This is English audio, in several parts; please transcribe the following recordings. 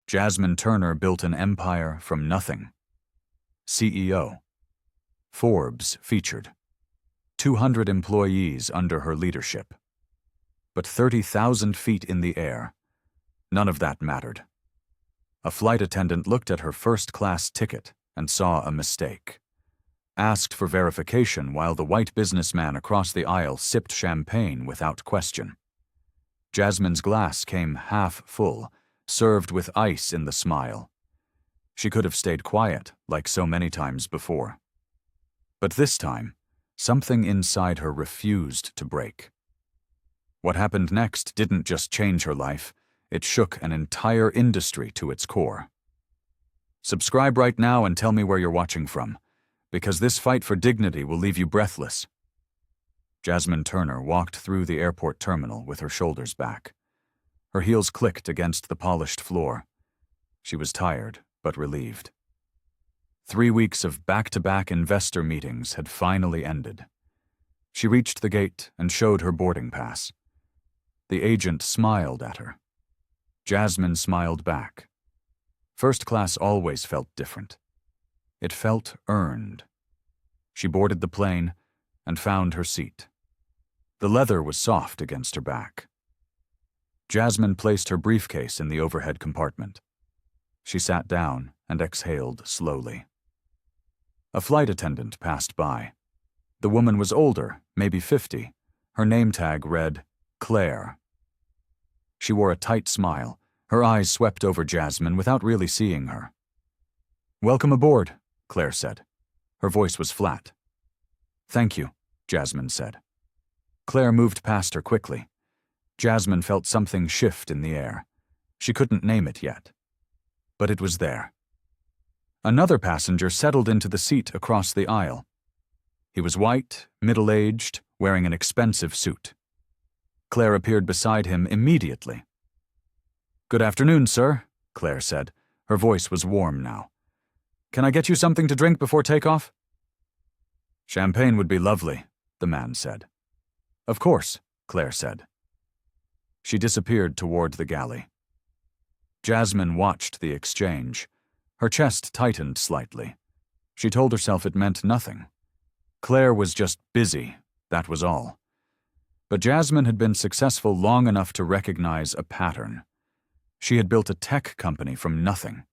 Jasmine Turner built an empire from nothing. CEO. Forbes featured. 200 employees under her leadership. But 30,000 feet in the air, none of that mattered. A flight attendant looked at her first-class ticket and saw a mistake. Asked for verification while the white businessman across the aisle sipped champagne without question. Jasmine's glass came half full, served with ice in the smile. She could have stayed quiet, like so many times before. But this time, something inside her refused to break. What happened next didn't just change her life, it shook an entire industry to its core. Subscribe right now and tell me where you're watching from, because this fight for dignity will leave you breathless. Jasmine Turner walked through the airport terminal with her shoulders back. Her heels clicked against the polished floor. She was tired, but relieved. 3 weeks of back-to-back investor meetings had finally ended. She reached the gate and showed her boarding pass. The agent smiled at her. Jasmine smiled back. First class always felt different. It felt earned. She boarded the plane and found her seat. The leather was soft against her back. Jasmine placed her briefcase in the overhead compartment. She sat down and exhaled slowly. A flight attendant passed by. The woman was older, maybe 50. Her name tag read, Claire. She wore a tight smile. Her eyes swept over Jasmine without really seeing her. "Welcome aboard," Claire said. Her voice was flat. "Thank you," Jasmine said. Claire moved past her quickly. Jasmine felt something shift in the air. She couldn't name it yet. But it was there. Another passenger settled into the seat across the aisle. He was white, middle-aged, wearing an expensive suit. Claire appeared beside him immediately. "Good afternoon, sir," Claire said. Her voice was warm now. "Can I get you something to drink before takeoff?" "Champagne would be lovely," the man said. "Of course," Claire said. She disappeared toward the galley. Jasmine watched the exchange. Her chest tightened slightly. She told herself it meant nothing. Claire was just busy, that was all. But Jasmine had been successful long enough to recognize a pattern. She had built a tech company from nothing.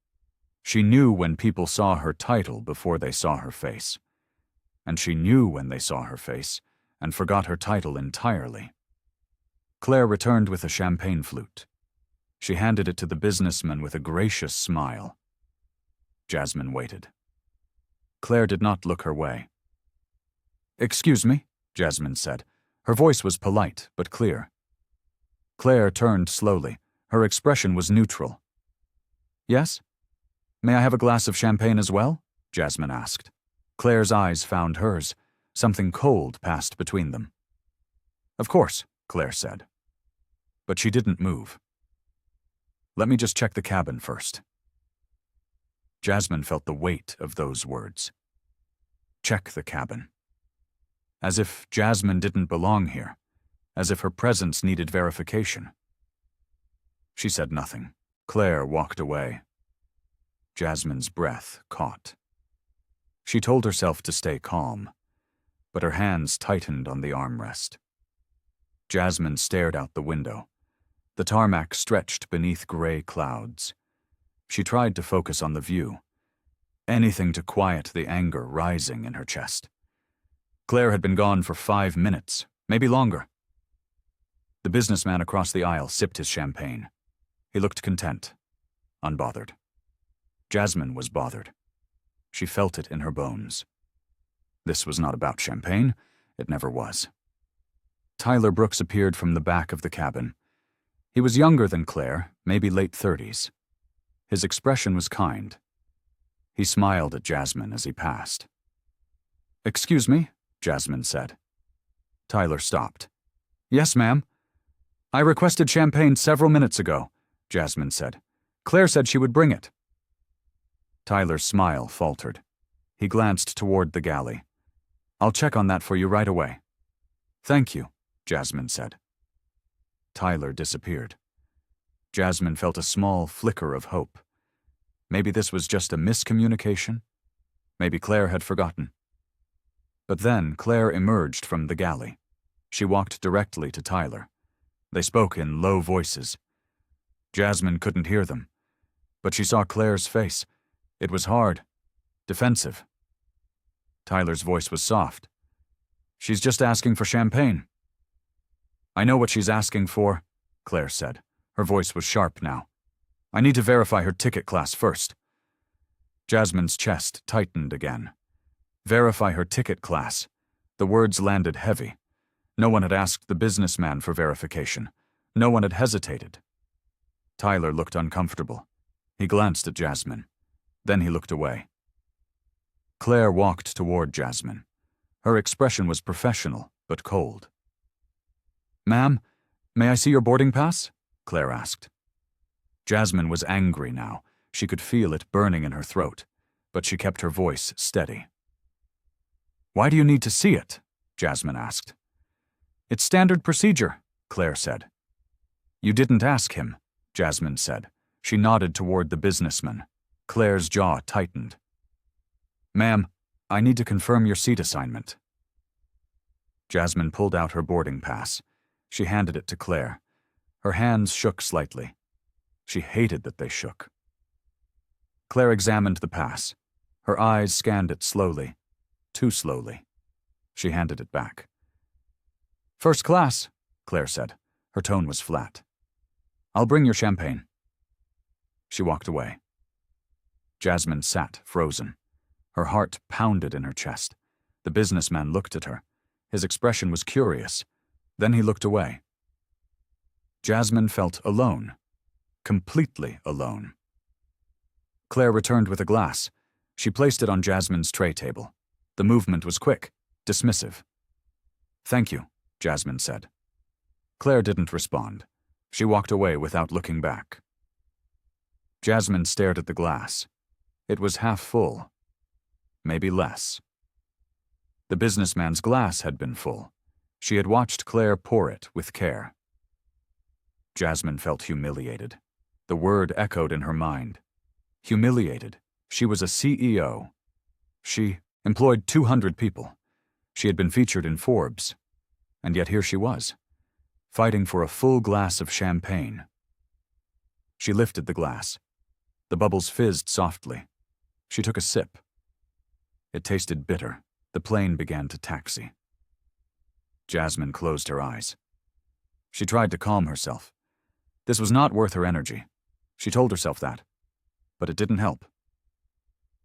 She knew when people saw her title before they saw her face. And she knew when they saw her face and forgot her title entirely. Claire returned with a champagne flute. She handed it to the businessman with a gracious smile. Jasmine waited. Claire did not look her way. "Excuse me," Jasmine said. Her voice was polite but clear. Claire turned slowly. Her expression was neutral. "Yes? May I have a glass of champagne as well?" Jasmine asked. Claire's eyes found hers. Something cold passed between them. "Of course," Claire said. But she didn't move. "Let me just check the cabin first." Jasmine felt the weight of those words. Check the cabin. As if Jasmine didn't belong here. As if her presence needed verification. She said nothing. Claire walked away. Jasmine's breath caught. She told herself to stay calm, but her hands tightened on the armrest. Jasmine stared out the window. The tarmac stretched beneath gray clouds. She tried to focus on the view. Anything to quiet the anger rising in her chest. Claire had been gone for 5 minutes, maybe longer. The businessman across the aisle sipped his champagne. He looked content, unbothered. Jasmine was bothered. She felt it in her bones. This was not about champagne. It never was. Tyler Brooks appeared from the back of the cabin. He was younger than Claire, maybe late 30s. His expression was kind. He smiled at Jasmine as he passed. "Excuse me," Jasmine said. Tyler stopped. "Yes, ma'am." "I requested champagne several minutes ago," Jasmine said. "Claire said she would bring it." Tyler's smile faltered. He glanced toward the galley. "I'll check on that for you right away." "Thank you," Jasmine said. Tyler disappeared. Jasmine felt a small flicker of hope. Maybe this was just a miscommunication. Maybe Claire had forgotten. But then Claire emerged from the galley. She walked directly to Tyler. They spoke in low voices. Jasmine couldn't hear them, but she saw Claire's face. It was hard, defensive. Tyler's voice was soft. "She's just asking for champagne." "I know what she's asking for," Claire said. Her voice was sharp now. "I need to verify her ticket class first." Jasmine's chest tightened again. Verify her ticket class. The words landed heavy. No one had asked the businessman for verification. No one had hesitated. Tyler looked uncomfortable. He glanced at Jasmine. Then he looked away. Claire walked toward Jasmine. Her expression was professional, but cold. "Ma'am, may I see your boarding pass?" Claire asked. Jasmine was angry now. She could feel it burning in her throat, but she kept her voice steady. "Why do you need to see it?" Jasmine asked. "It's standard procedure," Claire said. "You didn't ask him," Jasmine said. She nodded toward the businessman. Claire's jaw tightened. "Ma'am, I need to confirm your seat assignment." Jasmine pulled out her boarding pass. She handed it to Claire. Her hands shook slightly. She hated that they shook. Claire examined the pass. Her eyes scanned it slowly. Too slowly. She handed it back. "First class," Claire said. Her tone was flat. "I'll bring your champagne." She walked away. Jasmine sat frozen. Her heart pounded in her chest. The businessman looked at her. His expression was curious. Then he looked away. Jasmine felt alone. Completely alone. Claire returned with a glass. She placed it on Jasmine's tray table. The movement was quick, dismissive. "Thank you," Jasmine said. Claire didn't respond. She walked away without looking back. Jasmine stared at the glass. It was half full. Maybe less. The businessman's glass had been full. She had watched Claire pour it with care. Jasmine felt humiliated. The word echoed in her mind. Humiliated. She was a CEO. She employed 200 people. She had been featured in Forbes. And yet here she was, fighting for a full glass of champagne. She lifted the glass. The bubbles fizzed softly. She took a sip. It tasted bitter. The plane began to taxi. Jasmine closed her eyes. She tried to calm herself. This was not worth her energy. She told herself that. But it didn't help.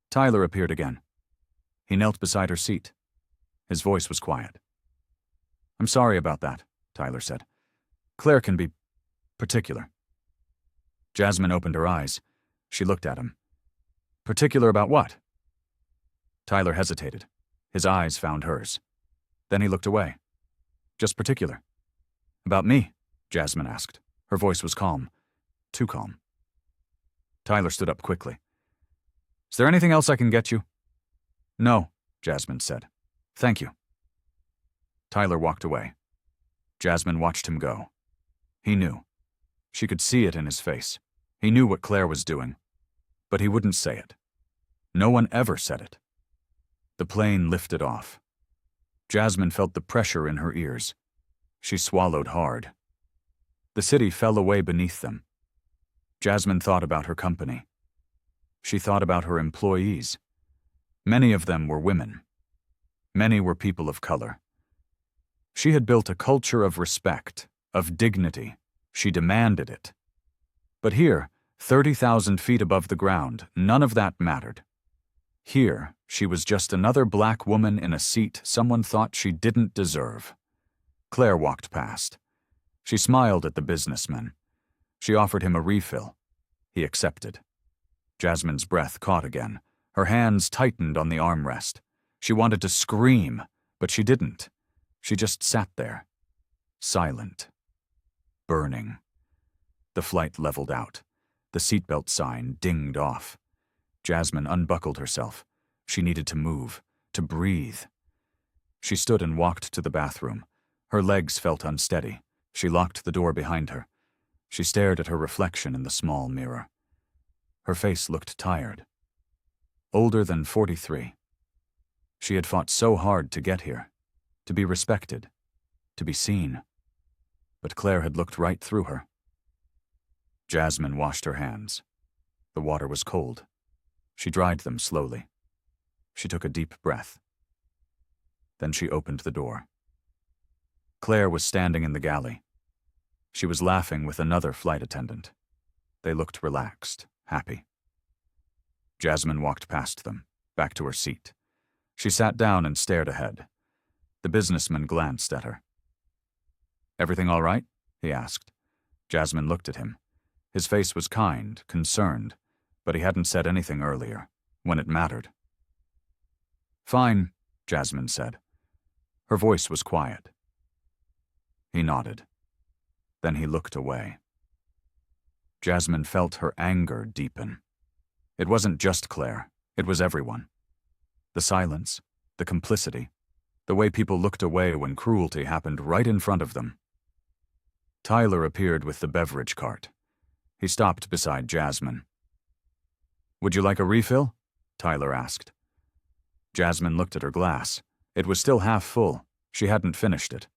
Tyler appeared again. He knelt beside her seat. His voice was quiet. "I'm sorry about that," Tyler said. "Claire can be particular." Jasmine opened her eyes. She looked at him. "Particular about what?" Tyler hesitated. His eyes found hers. Then he looked away. "Just particular." "About me?" Jasmine asked. Her voice was calm. Too calm. Tyler stood up quickly. "Is there anything else I can get you?" "No," Jasmine said. "Thank you." Tyler walked away. Jasmine watched him go. He knew. She could see it in his face. He knew what Claire was doing. But he wouldn't say it. No one ever said it. The plane lifted off. Jasmine felt the pressure in her ears. She swallowed hard. The city fell away beneath them. Jasmine thought about her company. She thought about her employees. Many of them were women. Many were people of color. She had built a culture of respect, of dignity. She demanded it. But here, 30,000 feet above the ground, none of that mattered. Here, she was just another black woman in a seat someone thought she didn't deserve. Claire walked past. She smiled at the businessman. She offered him a refill. He accepted. Jasmine's breath caught again. Her hands tightened on the armrest. She wanted to scream, but she didn't. She just sat there, silent, burning. The flight leveled out. The seatbelt sign dinged off. Jasmine unbuckled herself. She needed to move, to breathe. She stood and walked to the bathroom. Her legs felt unsteady. She locked the door behind her. She stared at her reflection in the small mirror. Her face looked tired. Older than 43. She had fought so hard to get here, to be respected, to be seen. But Claire had looked right through her. Jasmine washed her hands. The water was cold. She dried them slowly. She took a deep breath. Then she opened the door. Claire was standing in the galley. She was laughing with another flight attendant. They looked relaxed, happy. Jasmine walked past them, back to her seat. She sat down and stared ahead. The businessman glanced at her. "Everything all right?" he asked. Jasmine looked at him. His face was kind, concerned, but he hadn't said anything earlier, when it mattered. "Fine," Jasmine said. Her voice was quiet. He nodded. Then he looked away. Jasmine felt her anger deepen. It wasn't just Claire, it was everyone. The silence, the complicity, the way people looked away when cruelty happened right in front of them. Tyler appeared with the beverage cart. He stopped beside Jasmine. "Would you like a refill?" Tyler asked. Jasmine looked at her glass. It was still half full. She hadn't finished it.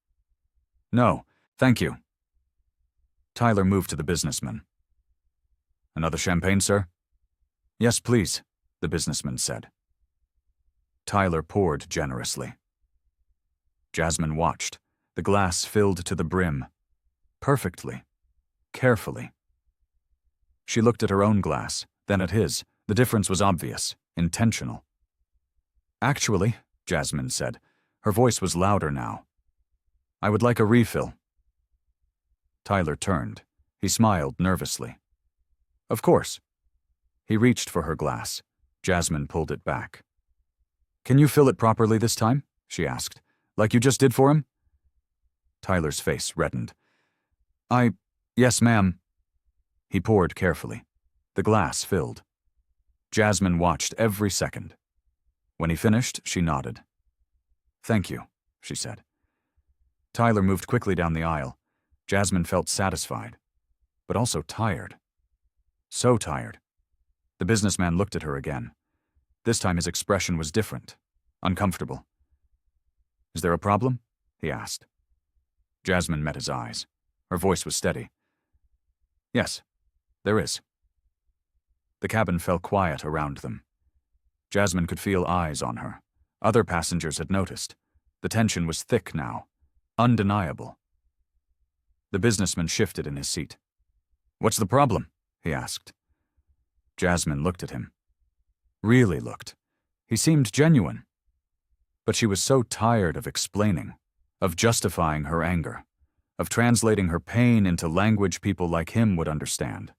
"No, thank you." Tyler moved to the businessman. "Another champagne, sir?" "Yes, please," the businessman said. Tyler poured generously. Jasmine watched, the glass filled to the brim. Perfectly. Carefully. She looked at her own glass, then at his. The difference was obvious, intentional. "Actually," Jasmine said. Her voice was louder now. "I would like a refill." Tyler turned. He smiled nervously. "Of course." He reached for her glass. Jasmine pulled it back. "Can you fill it properly this time?" she asked. "Like you just did for him?" Tyler's face reddened. Yes, ma'am." He poured carefully. The glass filled. Jasmine watched every second. When he finished, she nodded. "Thank you," she said. Tyler moved quickly down the aisle. Jasmine felt satisfied, but also tired. So tired. The businessman looked at her again. This time his expression was different, uncomfortable. "Is there a problem?" he asked. Jasmine met his eyes. Her voice was steady. "Yes, there is." The cabin fell quiet around them. Jasmine could feel eyes on her. Other passengers had noticed. The tension was thick now, undeniable. The businessman shifted in his seat. "What's the problem?" he asked. Jasmine looked at him. Really looked. He seemed genuine. But she was so tired of explaining, of justifying her anger, of translating her pain into language people like him would understand.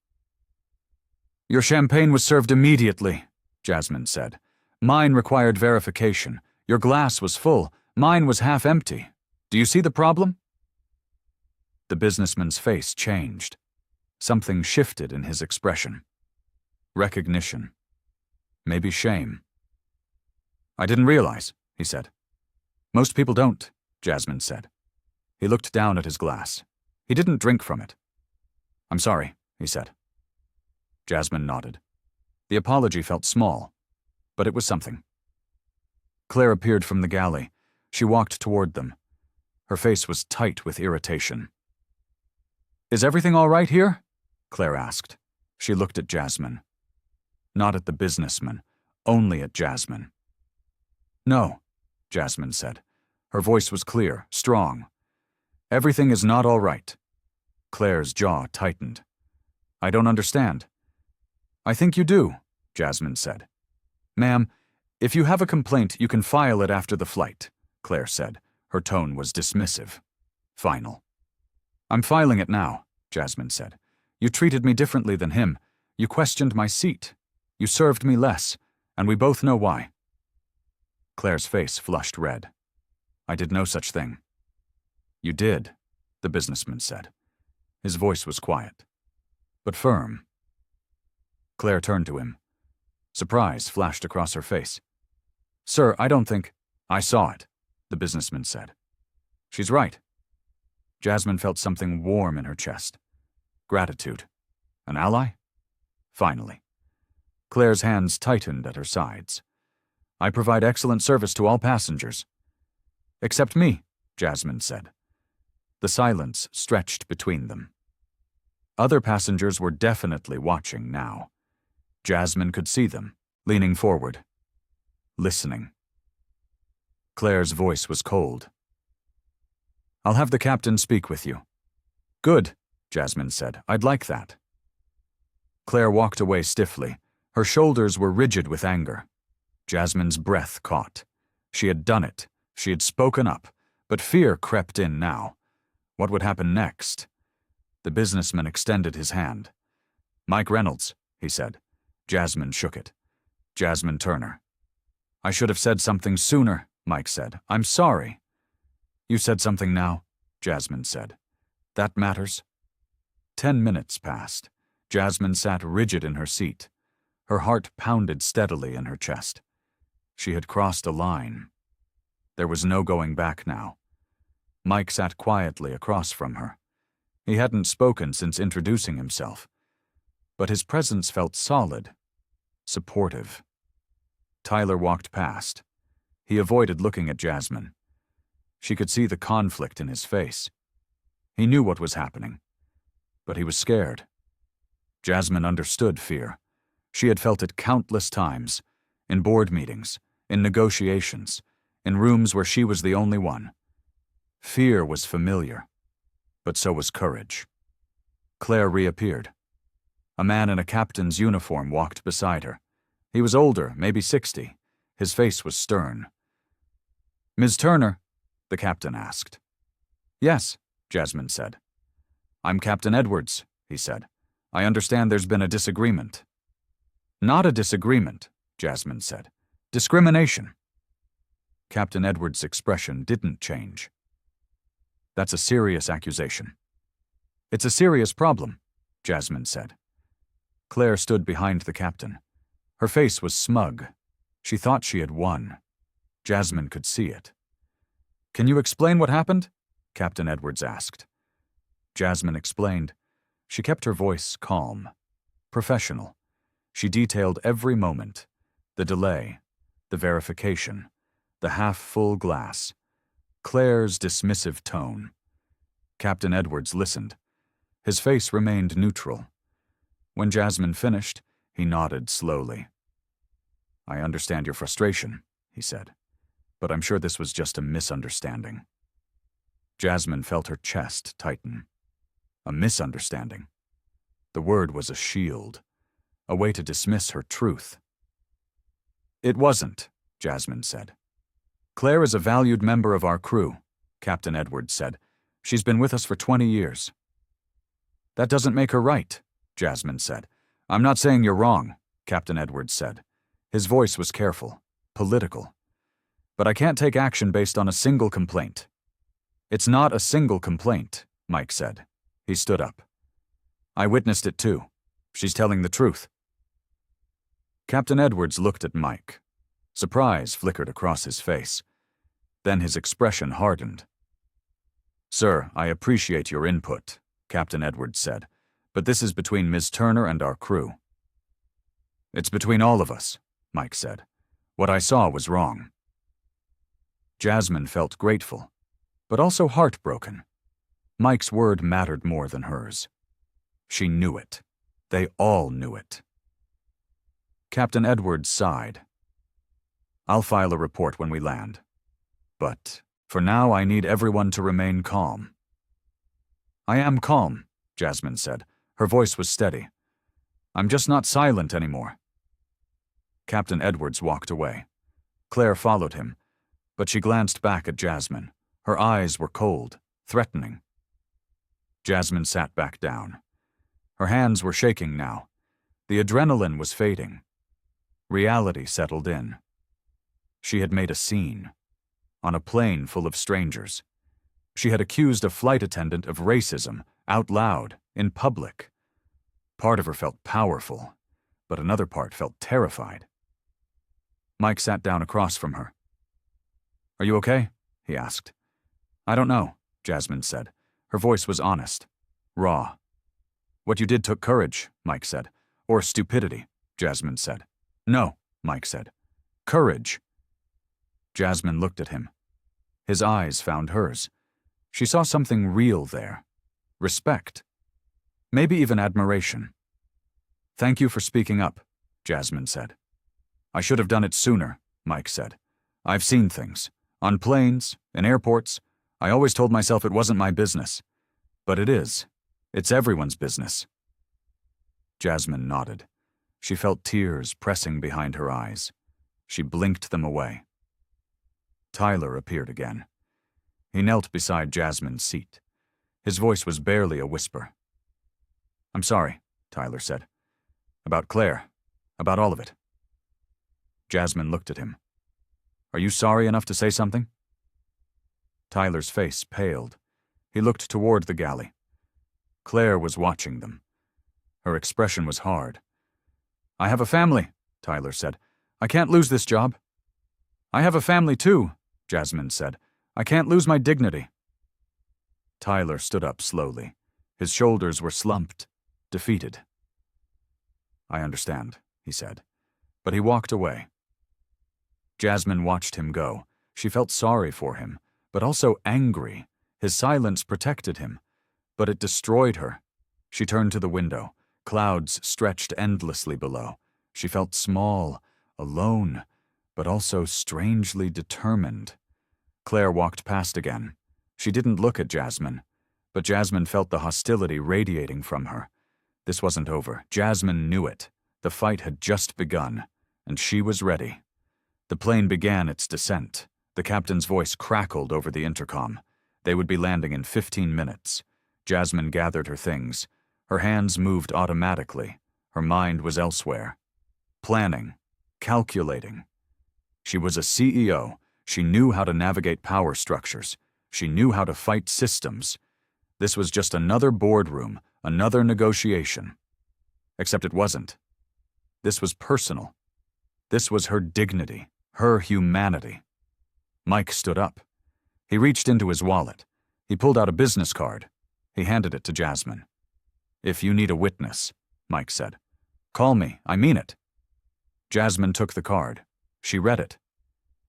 "Your champagne was served immediately," Jasmine said. "Mine required verification. Your glass was full. Mine was half empty. Do you see the problem?" The businessman's face changed. Something shifted in his expression. Recognition. Maybe shame. "I didn't realize," he said. "Most people don't," Jasmine said. He looked down at his glass. He didn't drink from it. "I'm sorry," he said. Jasmine nodded. The apology felt small, but it was something. Claire appeared from the galley. She walked toward them. Her face was tight with irritation. "Is everything all right here?" Claire asked. She looked at Jasmine. Not at the businessman, only at Jasmine. "No," Jasmine said. Her voice was clear, strong. "Everything is not all right." Claire's jaw tightened. "I don't understand." "I think you do," Jasmine said. "Ma'am, if you have a complaint, you can file it after the flight," Claire said. Her tone was dismissive. Final. "I'm filing it now," Jasmine said. "You treated me differently than him. You questioned my seat. You served me less, and we both know why." Claire's face flushed red. "I did no such thing." "You did," the businessman said. His voice was quiet, but firm. Claire turned to him. Surprise flashed across her face. "Sir, I don't think—" "I saw it," the businessman said. "She's right." Jasmine felt something warm in her chest. Gratitude. An ally? Finally. Claire's hands tightened at her sides. "I provide excellent service to all passengers." "Except me," Jasmine said. The silence stretched between them. Other passengers were definitely watching now. Jasmine could see them, leaning forward, listening. Claire's voice was cold. "I'll have the captain speak with you." "Good," Jasmine said. "I'd like that." Claire walked away stiffly. Her shoulders were rigid with anger. Jasmine's breath caught. She had done it. She had spoken up, but fear crept in now. What would happen next? The businessman extended his hand. "Mike Reynolds," he said. Jasmine shook it. "Jasmine Turner." "I should have said something sooner," Mike said. "I'm sorry." "You said something now," Jasmine said. "That matters." 10 minutes passed. Jasmine sat rigid in her seat. Her heart pounded steadily in her chest. She had crossed a line. There was no going back now. Mike sat quietly across from her. He hadn't spoken since introducing himself, but his presence felt solid, supportive. Tyler walked past. He avoided looking at Jasmine. She could see the conflict in his face. He knew what was happening, but he was scared. Jasmine understood fear. She had felt it countless times, in board meetings, in negotiations, in rooms where she was the only one. Fear was familiar, but so was courage. Claire reappeared. A man in a captain's uniform walked beside her. He was older, maybe 60. His face was stern. "Ms. Turner?" the captain asked. "Yes," Jasmine said. "I'm Captain Edwards," he said. "I understand there's been a disagreement." "Not a disagreement," Jasmine said. "Discrimination." Captain Edwards' expression didn't change. "That's a serious accusation." "It's a serious problem," Jasmine said. Claire stood behind the captain. Her face was smug. She thought she had won. Jasmine could see it. "Can you explain what happened?" Captain Edwards asked. Jasmine explained. She kept her voice calm, professional. She detailed every moment, the delay, the verification, the half-full glass, Claire's dismissive tone. Captain Edwards listened. His face remained neutral. When Jasmine finished, he nodded slowly. "I understand your frustration," he said, "but I'm sure this was just a misunderstanding." Jasmine felt her chest tighten. A misunderstanding. The word was a shield, a way to dismiss her truth. "It wasn't," Jasmine said. "Claire is a valued member of our crew," Captain Edwards said. "She's been with us for 20 years. "That doesn't make her right," Jasmine said. "I'm not saying you're wrong," Captain Edwards said. His voice was careful, political. "But I can't take action based on a single complaint." "It's not a single complaint," Mike said. He stood up. "I witnessed it too. She's telling the truth." Captain Edwards looked at Mike. Surprise flickered across his face. Then his expression hardened. "Sir, I appreciate your input," Captain Edwards said, "but this is between Ms. Turner and our crew." "It's between all of us," Mike said. "What I saw was wrong." Jasmine felt grateful, but also heartbroken. Mike's word mattered more than hers. She knew it. They all knew it. Captain Edwards sighed. "I'll file a report when we land. But for now, I need everyone to remain calm." "I am calm," Jasmine said. Her voice was steady. "I'm just not silent anymore." Captain Edwards walked away. Claire followed him, but she glanced back at Jasmine. Her eyes were cold, threatening. Jasmine sat back down. Her hands were shaking now. The adrenaline was fading. Reality settled in. She had made a scene. On a plane full of strangers. She had accused a flight attendant of racism, out loud, in public. Part of her felt powerful, but another part felt terrified. Mike sat down across from her. "Are you okay?" he asked. "I don't know," Jasmine said. Her voice was honest, raw. "What you did took courage," Mike said, "or stupidity. Jasmine said. No, Mike said. Courage. Jasmine looked at him. His eyes found hers. She saw something real there. Respect. Maybe even admiration. Thank you for speaking up, Jasmine said. I should have done it sooner, Mike said. I've seen things. On planes, in airports. I always told myself it wasn't my business. But it is. It's everyone's business. Jasmine nodded. She felt tears pressing behind her eyes. She blinked them away. Tyler appeared again. He knelt beside Jasmine's seat. His voice was barely a whisper. I'm sorry, Tyler said. About Claire. About all of it. Jasmine looked at him. Are you sorry enough to say something? Tyler's face paled. He looked toward the galley. Claire was watching them. Her expression was hard. I have a family, Tyler said. I can't lose this job. I have a family too, Jasmine said. I can't lose my dignity. Tyler stood up slowly. His shoulders were slumped, defeated. I understand, he said, but he walked away. Jasmine watched him go. She felt sorry for him, but also angry. His silence protected him, but it destroyed her. She turned to the window. Clouds stretched endlessly below. She felt small, alone, but also strangely determined. Claire walked past again. She didn't look at Jasmine, but Jasmine felt the hostility radiating from her. This wasn't over. Jasmine knew it. The fight had just begun, and she was ready. The plane began its descent. The captain's voice crackled over the intercom. They would be landing in 15 minutes. Jasmine gathered her things. Her hands moved automatically. Her mind was elsewhere. Planning. Calculating. She was a CEO. She knew how to navigate power structures. She knew how to fight systems. This was just another boardroom, another negotiation. Except it wasn't. This was personal. This was her dignity, her humanity. Mike stood up. He reached into his wallet. He pulled out a business card. He handed it to Jasmine. If you need a witness, Mike said. Call me, I mean it. Jasmine took the card. She read it.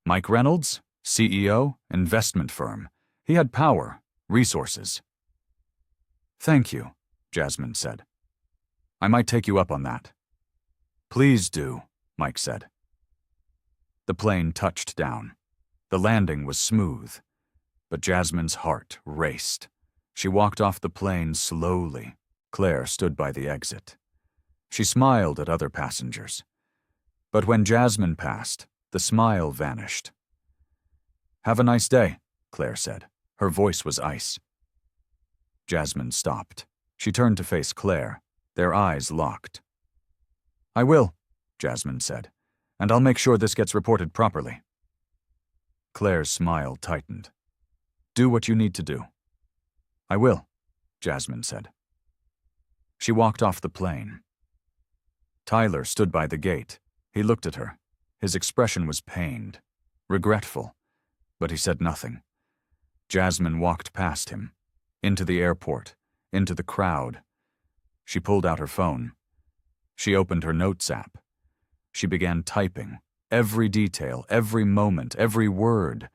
Mike Reynolds, CEO, investment firm. He had power, resources. Thank you, Jasmine said. I might take you up on that. Please do, Mike said. The plane touched down. The landing was smooth, but Jasmine's heart raced. She walked off the plane slowly. Claire stood by the exit. She smiled at other passengers. But when Jasmine passed, the smile vanished. Have a nice day, Claire said. Her voice was ice. Jasmine stopped. She turned to face Claire. Their eyes locked. I will, Jasmine said, and I'll make sure this gets reported properly. Claire's smile tightened. Do what you need to do. I will, Jasmine said. She walked off the plane. Tyler stood by the gate. He looked at her. His expression was pained, regretful, but he said nothing. Jasmine walked past him, into the airport, into the crowd. She pulled out her phone. She opened her notes app. She began typing. Every detail, every moment, every word.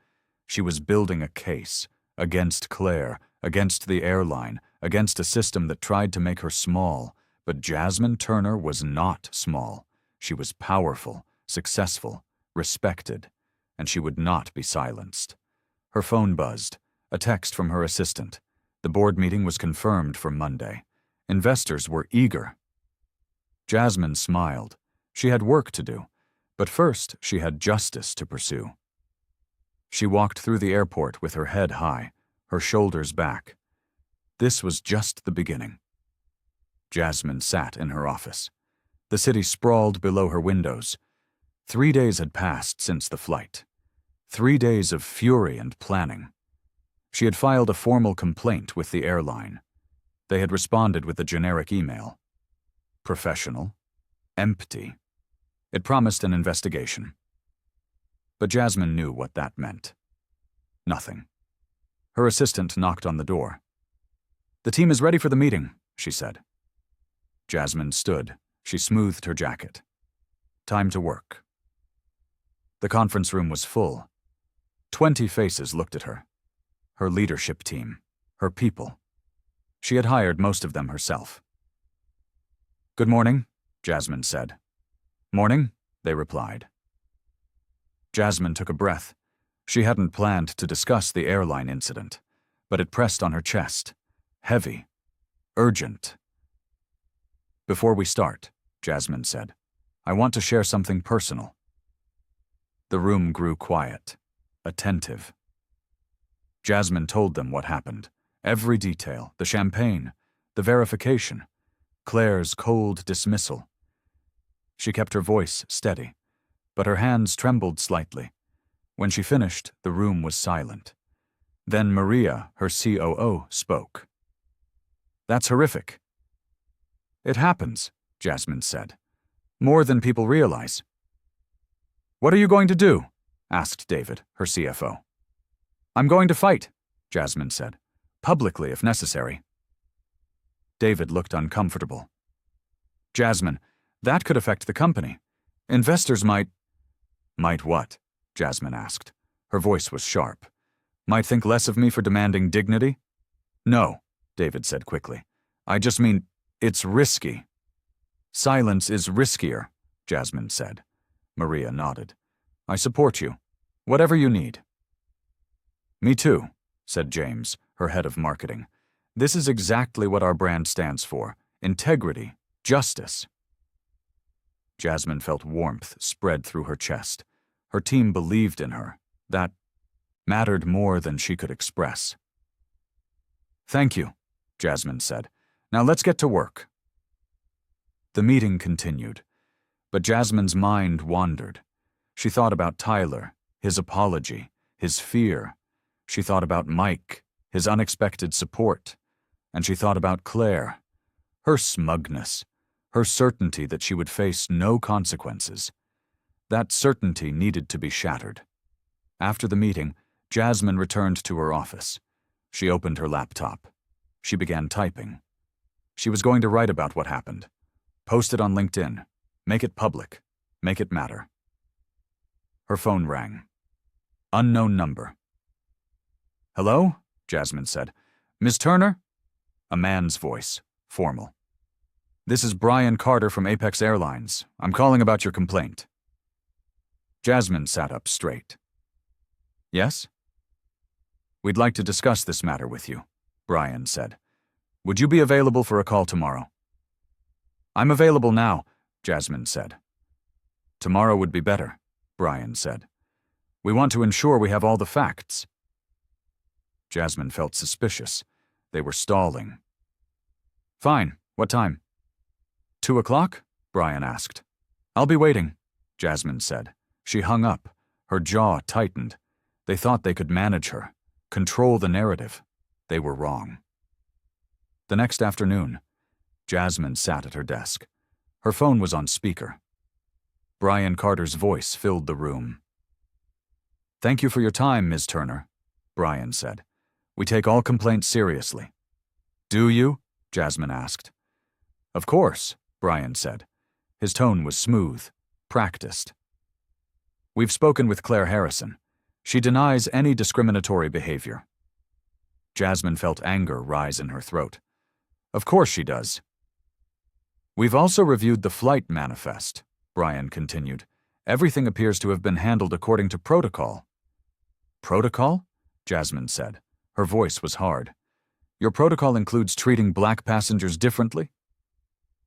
She was building a case against Claire, against the airline, against a system that tried to make her small. But Jasmine Turner was not small. She was powerful, successful, respected, and she would not be silenced. Her phone buzzed, a text from her assistant. The board meeting was confirmed for Monday. Investors were eager. Jasmine smiled. She had work to do, but first she had justice to pursue. She walked through the airport with her head high, her shoulders back. This was just the beginning. Jasmine sat in her office. The city sprawled below her windows. 3 days had passed since the flight. 3 days of fury and planning. She had filed a formal complaint with the airline. They had responded with a generic email. Professional. Empty. It promised an investigation. But Jasmine knew what that meant. Nothing. Her assistant knocked on the door. The team is ready for the meeting, she said. Jasmine stood. She smoothed her jacket. Time to work. The conference room was full. 20 faces looked at her. Her leadership team. Her people. She had hired most of them herself. "Good morning," Jasmine said. "Morning," they replied. Jasmine took a breath. She hadn't planned to discuss the airline incident, but it pressed on her chest. Heavy. Urgent. "Before we start," Jasmine said, "I want to share something personal." The room grew quiet, attentive. Jasmine told them what happened. Every detail, the champagne, the verification, Claire's cold dismissal. She kept her voice steady, but her hands trembled slightly. When she finished, the room was silent. Then Maria, her COO, spoke. "That's horrific." "It happens," Jasmine said. "More than people realize." "What are you going to do?" asked David, her CFO. "I'm going to fight," Jasmine said. "Publicly if necessary." David looked uncomfortable. "Jasmine, that could affect the company. Investors might—" "Might what?" Jasmine asked. Her voice was sharp. "Might think less of me for demanding dignity?" "No," David said quickly. "I just mean, it's risky." "Silence is riskier," Jasmine said. Maria nodded. "I support you. Whatever you need." "Me too," said James, her head of marketing. "This is exactly what our brand stands for. Integrity. Justice." Jasmine felt warmth spread through her chest. Her team believed in her. That mattered more than she could express. "Thank you," Jasmine said. "Now let's get to work." The meeting continued, but Jasmine's mind wandered. She thought about Tyler, his apology, his fear. She thought about Mike, his unexpected support. And she thought about Claire, her smugness, her certainty that she would face no consequences. That certainty needed to be shattered. After the meeting, Jasmine returned to her office. She opened her laptop. She began typing. She was going to write about what happened. Post it on LinkedIn. Make it public. Make it matter. Her phone rang. Unknown number. "Hello?" Jasmine said. "Ms. Turner?" A man's voice, formal. "This is Brian Carter from Apex Airlines. I'm calling about your complaint." Jasmine sat up straight. "Yes?" "We'd like to discuss this matter with you," Brian said. "Would you be available for a call tomorrow?" "I'm available now," Jasmine said. "Tomorrow would be better," Brian said. "We want to ensure we have all the facts." Jasmine felt suspicious. They were stalling. "Fine. What time?" 2 o'clock? Brian asked. "I'll be waiting," Jasmine said. She hung up. Her jaw tightened. They thought they could manage her, control the narrative. They were wrong. The next afternoon, Jasmine sat at her desk. Her phone was on speaker. Brian Carter's voice filled the room. "Thank you for your time, Ms. Turner," Brian said. "We take all complaints seriously." "Do you?" Jasmine asked. "Of course," Brian said. His tone was smooth, practiced. "We've spoken with Claire Harrison. She denies any discriminatory behavior." Jasmine felt anger rise in her throat. "Of course she does." "We've also reviewed the flight manifest," Brian continued. "Everything appears to have been handled according to protocol." "Protocol?" Jasmine said. Her voice was hard. "Your protocol includes treating black passengers differently?"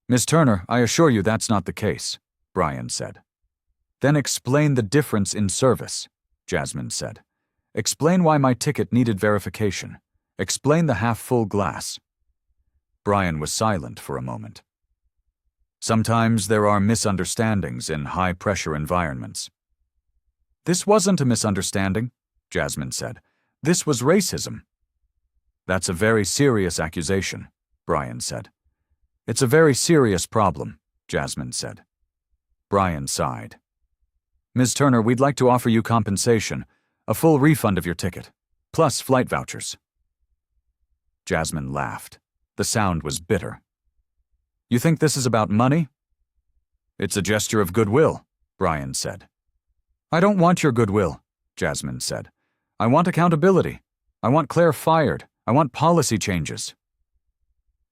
"Ms. Turner, I assure you that's not the case," Brian said. "Then explain the difference in service," Jasmine said. "Explain why my ticket needed verification. Explain the half-full glass." Brian was silent for a moment. "Sometimes there are misunderstandings in high-pressure environments." "This wasn't a misunderstanding," Jasmine said. "This was racism." "That's a very serious accusation," Brian said. "It's a very serious problem," Jasmine said. Brian sighed. "Ms. Turner, we'd like to offer you compensation, a full refund of your ticket, plus flight vouchers." Jasmine laughed. The sound was bitter. "You think this is about money?" "It's a gesture of goodwill," Brian said. I don't want your goodwill, Jasmine said. I want accountability. I want Claire fired. I want policy changes.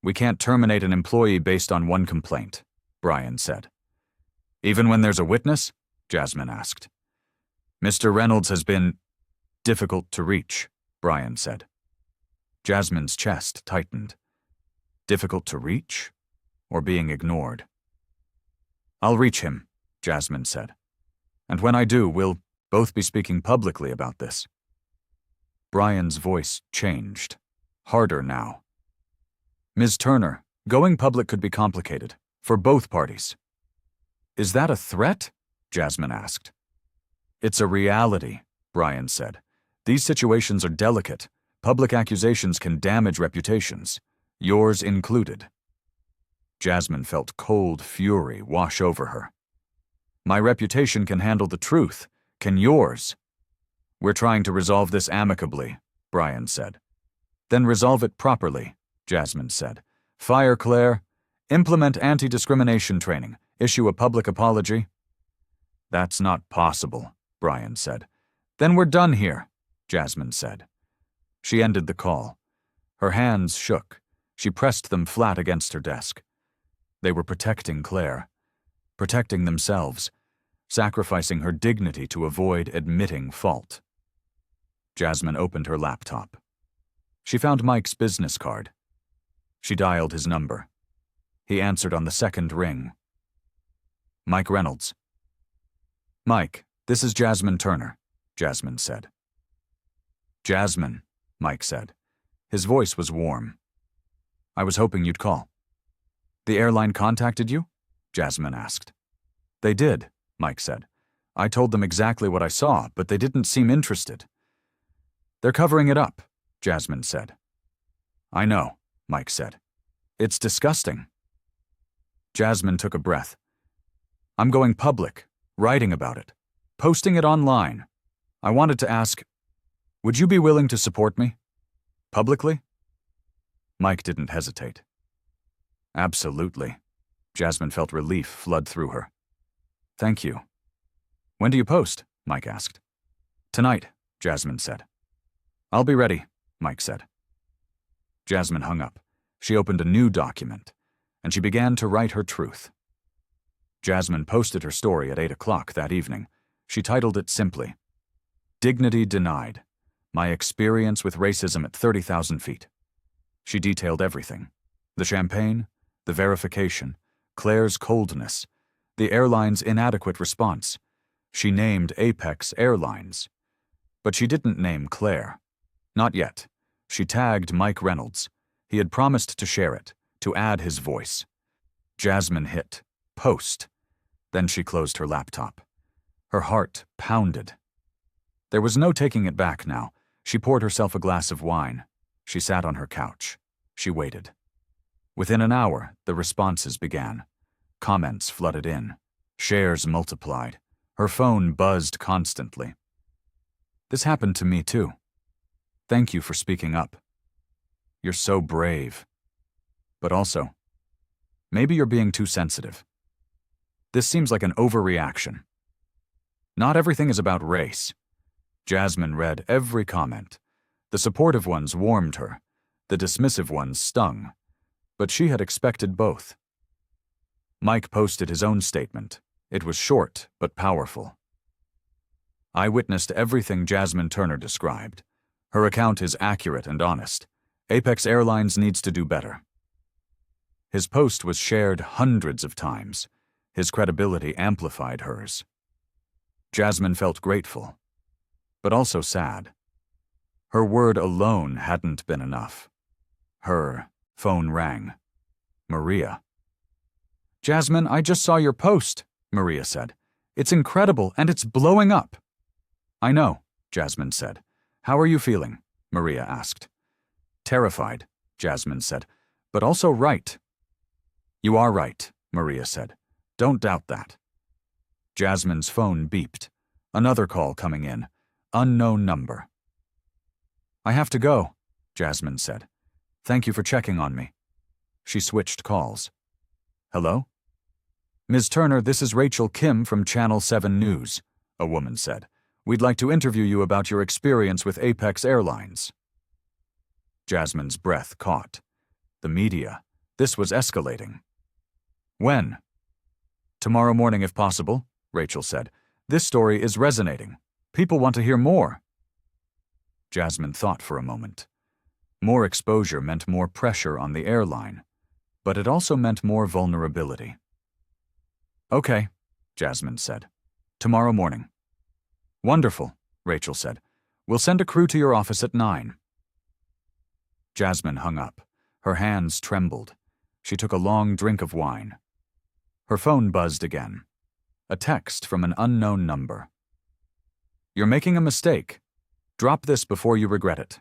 We can't terminate an employee based on one complaint, Brian said. Even when there's a witness? Jasmine asked. Mr. Reynolds has been difficult to reach, Brian said. Jasmine's chest tightened. Difficult to reach? Or being ignored? I'll reach him, Jasmine said. And when I do, we'll both be speaking publicly about this. Brian's voice changed, harder now. Ms. Turner, going public could be complicated, for both parties. Is that a threat? Jasmine asked. It's a reality, Brian said. These situations are delicate. Public accusations can damage reputations, yours included. Jasmine felt cold fury wash over her. My reputation can handle the truth. Can yours? We're trying to resolve this amicably, Brian said. Then resolve it properly, Jasmine said. Fire Claire. Implement anti-discrimination training. Issue a public apology. That's not possible, Brian said. Then we're done here, Jasmine said. She ended the call. Her hands shook. She pressed them flat against her desk. They were protecting Claire, protecting themselves, sacrificing her dignity to avoid admitting fault. Jasmine opened her laptop. She found Mike's business card. She dialed his number. He answered on the second ring. Mike Reynolds. Mike, this is Jasmine Turner, Jasmine said. Jasmine, Mike said. His voice was warm. I was hoping you'd call. The airline contacted you? Jasmine asked. They did, Mike said. I told them exactly what I saw, but they didn't seem interested. They're covering it up, Jasmine said. I know, Mike said. It's disgusting. Jasmine took a breath. I'm going public, writing about it, posting it online. I wanted to ask, would you be willing to support me? Publicly? Mike didn't hesitate. Absolutely. Jasmine felt relief flood through her. Thank you. When do you post? Mike asked. Tonight, Jasmine said. I'll be ready, Mike said. Jasmine hung up. She opened a new document, and she began to write her truth. Jasmine posted her story at 8 o'clock that evening. She titled it simply, Dignity Denied. My Experience with Racism at 30,000 Feet. She detailed everything. The champagne, the verification, Claire's coldness, the airline's inadequate response. She named Apex Airlines. But she didn't name Claire. Not yet. She tagged Mike Reynolds. He had promised to share it, to add his voice. Jasmine hit post. Then she closed her laptop. Her heart pounded. There was no taking it back now. She poured herself a glass of wine. She sat on her couch. She waited. Within an hour, the responses began. Comments flooded in. Shares multiplied. Her phone buzzed constantly. This happened to me too. Thank you for speaking up. You're so brave. But also, maybe you're being too sensitive. This seems like an overreaction. Not everything is about race. Jasmine read every comment. The supportive ones warmed her. The dismissive ones stung. But she had expected both. Mike posted his own statement. It was short but powerful. I witnessed everything Jasmine Turner described. Her account is accurate and honest. Apex Airlines needs to do better. His post was shared hundreds of times. His credibility amplified hers. Jasmine felt grateful, but also sad. Her word alone hadn't been enough. Her phone rang. Maria. Jasmine, I just saw your post, Maria said. It's incredible and it's blowing up. I know, Jasmine said. How are you feeling? Maria asked. Terrified, Jasmine said, but also right. You are right, Maria said. Don't doubt that. Jasmine's phone beeped. Another call coming in. Unknown number. I have to go, Jasmine said. Thank you for checking on me. She switched calls. Hello? Ms. Turner, this is Rachel Kim from Channel 7 News, a woman said. We'd like to interview you about your experience with Apex Airlines. Jasmine's breath caught. The media. This was escalating. When? Tomorrow morning if possible, Rachel said. This story is resonating. People want to hear more. Jasmine thought for a moment. More exposure meant more pressure on the airline, but it also meant more vulnerability. Okay, Jasmine said. Tomorrow morning. Wonderful, Rachel said. We'll send a crew to your office at 9. Jasmine hung up. Her hands trembled. She took a long drink of wine. Her phone buzzed again. A text from an unknown number. You're making a mistake. Drop this before you regret it.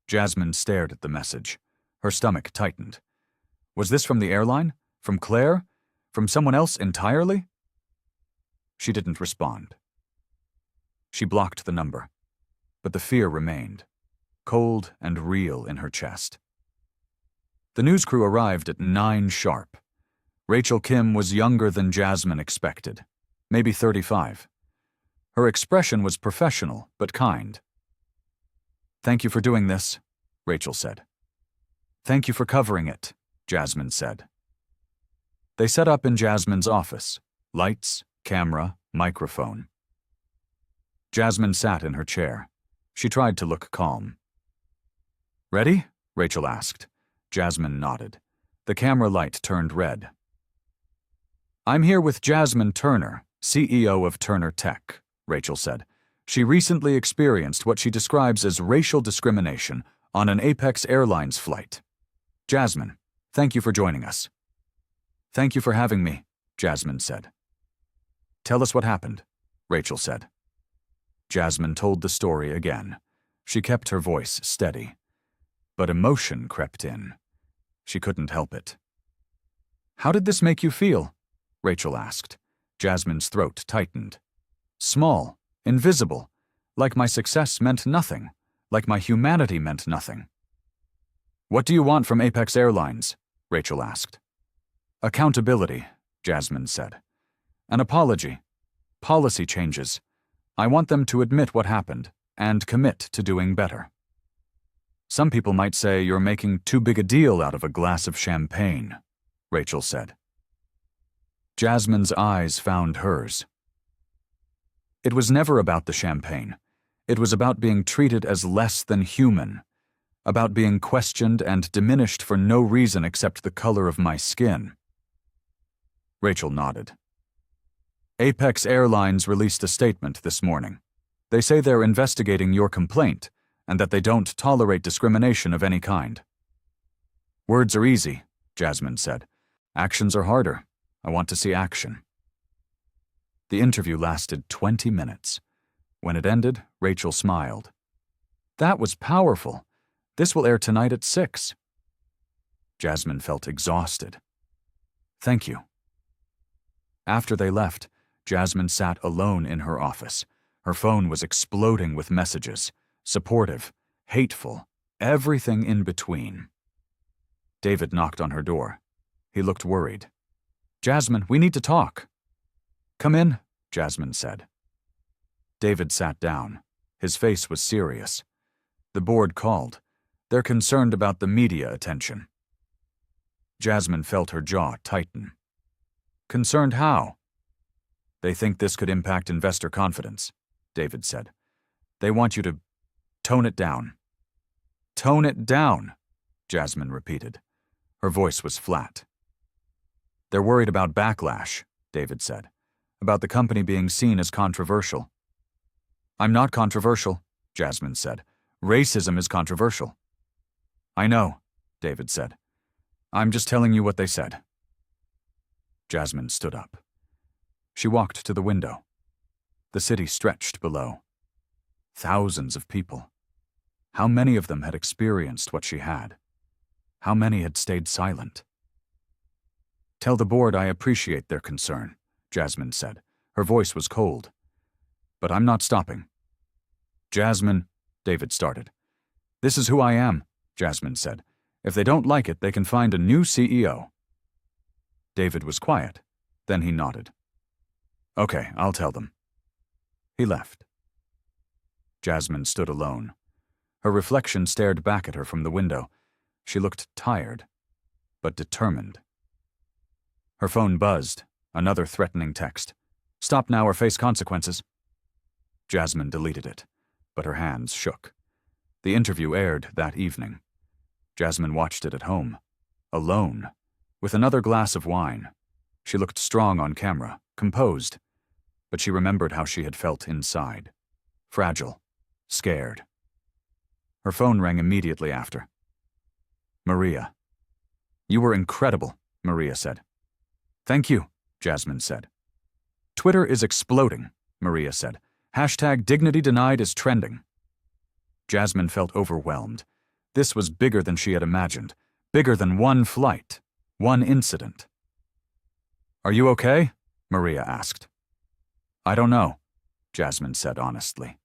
Jasmine stared at the message. Her stomach tightened. Was this from the airline? From Claire? From someone else entirely? She didn't respond. She blocked the number, but the fear remained, cold and real in her chest. The news crew arrived at 9 sharp. Rachel Kim was younger than Jasmine expected, maybe 35. Her expression was professional but kind. Thank you for doing this, Rachel said. Thank you for covering it, Jasmine said. They set up in Jasmine's office. Lights, camera, microphone. Jasmine sat in her chair. She tried to look calm. Ready? Rachel asked. Jasmine nodded. The camera light turned red. I'm here with Jasmine Turner, CEO of Turner Tech, Rachel said. She recently experienced what she describes as racial discrimination on an Apex Airlines flight. Jasmine, thank you for joining us. Thank you for having me, Jasmine said. Tell us what happened, Rachel said. Jasmine told the story again. She kept her voice steady. But emotion crept in. She couldn't help it. How did this make you feel? Rachel asked. Jasmine's throat tightened. Small, invisible, like my success meant nothing, like my humanity meant nothing. What do you want from Apex Airlines? Rachel asked. Accountability, Jasmine said. An apology. Policy changes. I want them to admit what happened and commit to doing better. Some people might say you're making too big a deal out of a glass of champagne, Rachel said. Jasmine's eyes found hers. It was never about the champagne. It was about being treated as less than human, about being questioned and diminished for no reason except the color of my skin. Rachel nodded. Apex Airlines released a statement this morning. They say they're investigating your complaint and that they don't tolerate discrimination of any kind. Words are easy, Jasmine said. Actions are harder. I want to see action. The interview lasted 20 minutes. When it ended, Rachel smiled. That was powerful. This will air tonight at 6. Jasmine felt exhausted. Thank you. After they left, Jasmine sat alone in her office. Her phone was exploding with messages. Supportive, hateful, everything in between. David knocked on her door. He looked worried. Jasmine, we need to talk. Come in, Jasmine said. David sat down. His face was serious. The board called. They're concerned about the media attention. Jasmine felt her jaw tighten. Concerned how? They think this could impact investor confidence, David said. They want you to tone it down. Tone it down, Jasmine repeated. Her voice was flat. They're worried about backlash, David said, about the company being seen as controversial. I'm not controversial, Jasmine said. Racism is controversial. I know, David said. I'm just telling you what they said. Jasmine stood up. She walked to the window. The city stretched below. Thousands of people. How many of them had experienced what she had? How many had stayed silent? Tell the board I appreciate their concern, Jasmine said. Her voice was cold. But I'm not stopping. Jasmine, David started. This is who I am, Jasmine said. If they don't like it, they can find a new CEO. David was quiet. Then he nodded. Okay, I'll tell them. He left. Jasmine stood alone. Her reflection stared back at her from the window. She looked tired, but determined. Her phone buzzed, another threatening text. Stop now or face consequences. Jasmine deleted it, but her hands shook. The interview aired that evening. Jasmine watched it at home, alone, with another glass of wine. She looked strong on camera, composed, but she remembered how she had felt inside. Fragile, scared. Her phone rang immediately after. Maria. You were incredible, Maria said. Thank you, Jasmine said. Twitter is exploding, Maria said. #dignity denied is trending. Jasmine felt overwhelmed. This was bigger than she had imagined, bigger than one flight, one incident. Are you okay? Maria asked. I don't know, Jasmine said honestly.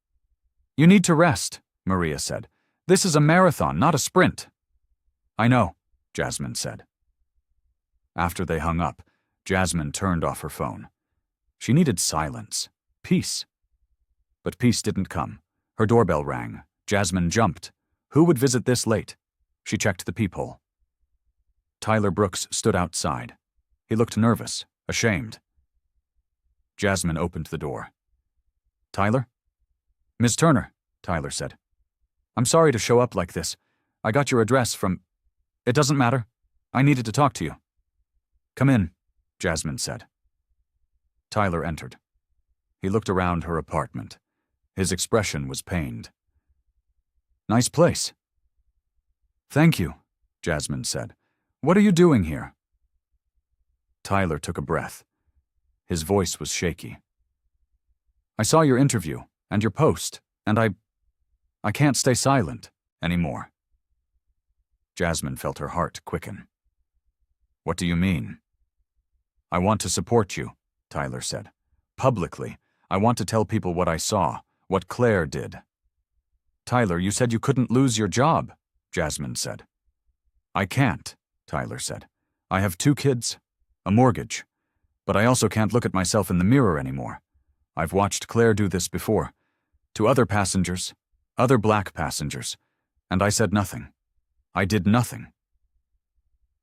You need to rest, Maria said. This is a marathon, not a sprint. I know, Jasmine said. After they hung up, Jasmine turned off her phone. She needed silence, peace. But peace didn't come. Her doorbell rang. Jasmine jumped. Who would visit this late? She checked the peephole. Tyler Brooks stood outside. He looked nervous, ashamed. Jasmine opened the door. Tyler? Ms. Turner, Tyler said. I'm sorry to show up like this. I got your address from... It doesn't matter. I needed to talk to you. Come in, Jasmine said. Tyler entered. He looked around her apartment. His expression was pained. Nice place. Thank you, Jasmine said. What are you doing here? Tyler took a breath. His voice was shaky. I saw your interview and your post, and I can't stay silent anymore. Jasmine felt her heart quicken. What do you mean? I want to support you, Tyler said. Publicly, I want to tell people what I saw, what Claire did. Tyler, you said you couldn't lose your job, Jasmine said. I can't, Tyler said. I have 2 kids, a mortgage, but I also can't look at myself in the mirror anymore. I've watched Claire do this before, to other passengers, other black passengers, and I said nothing. I did nothing.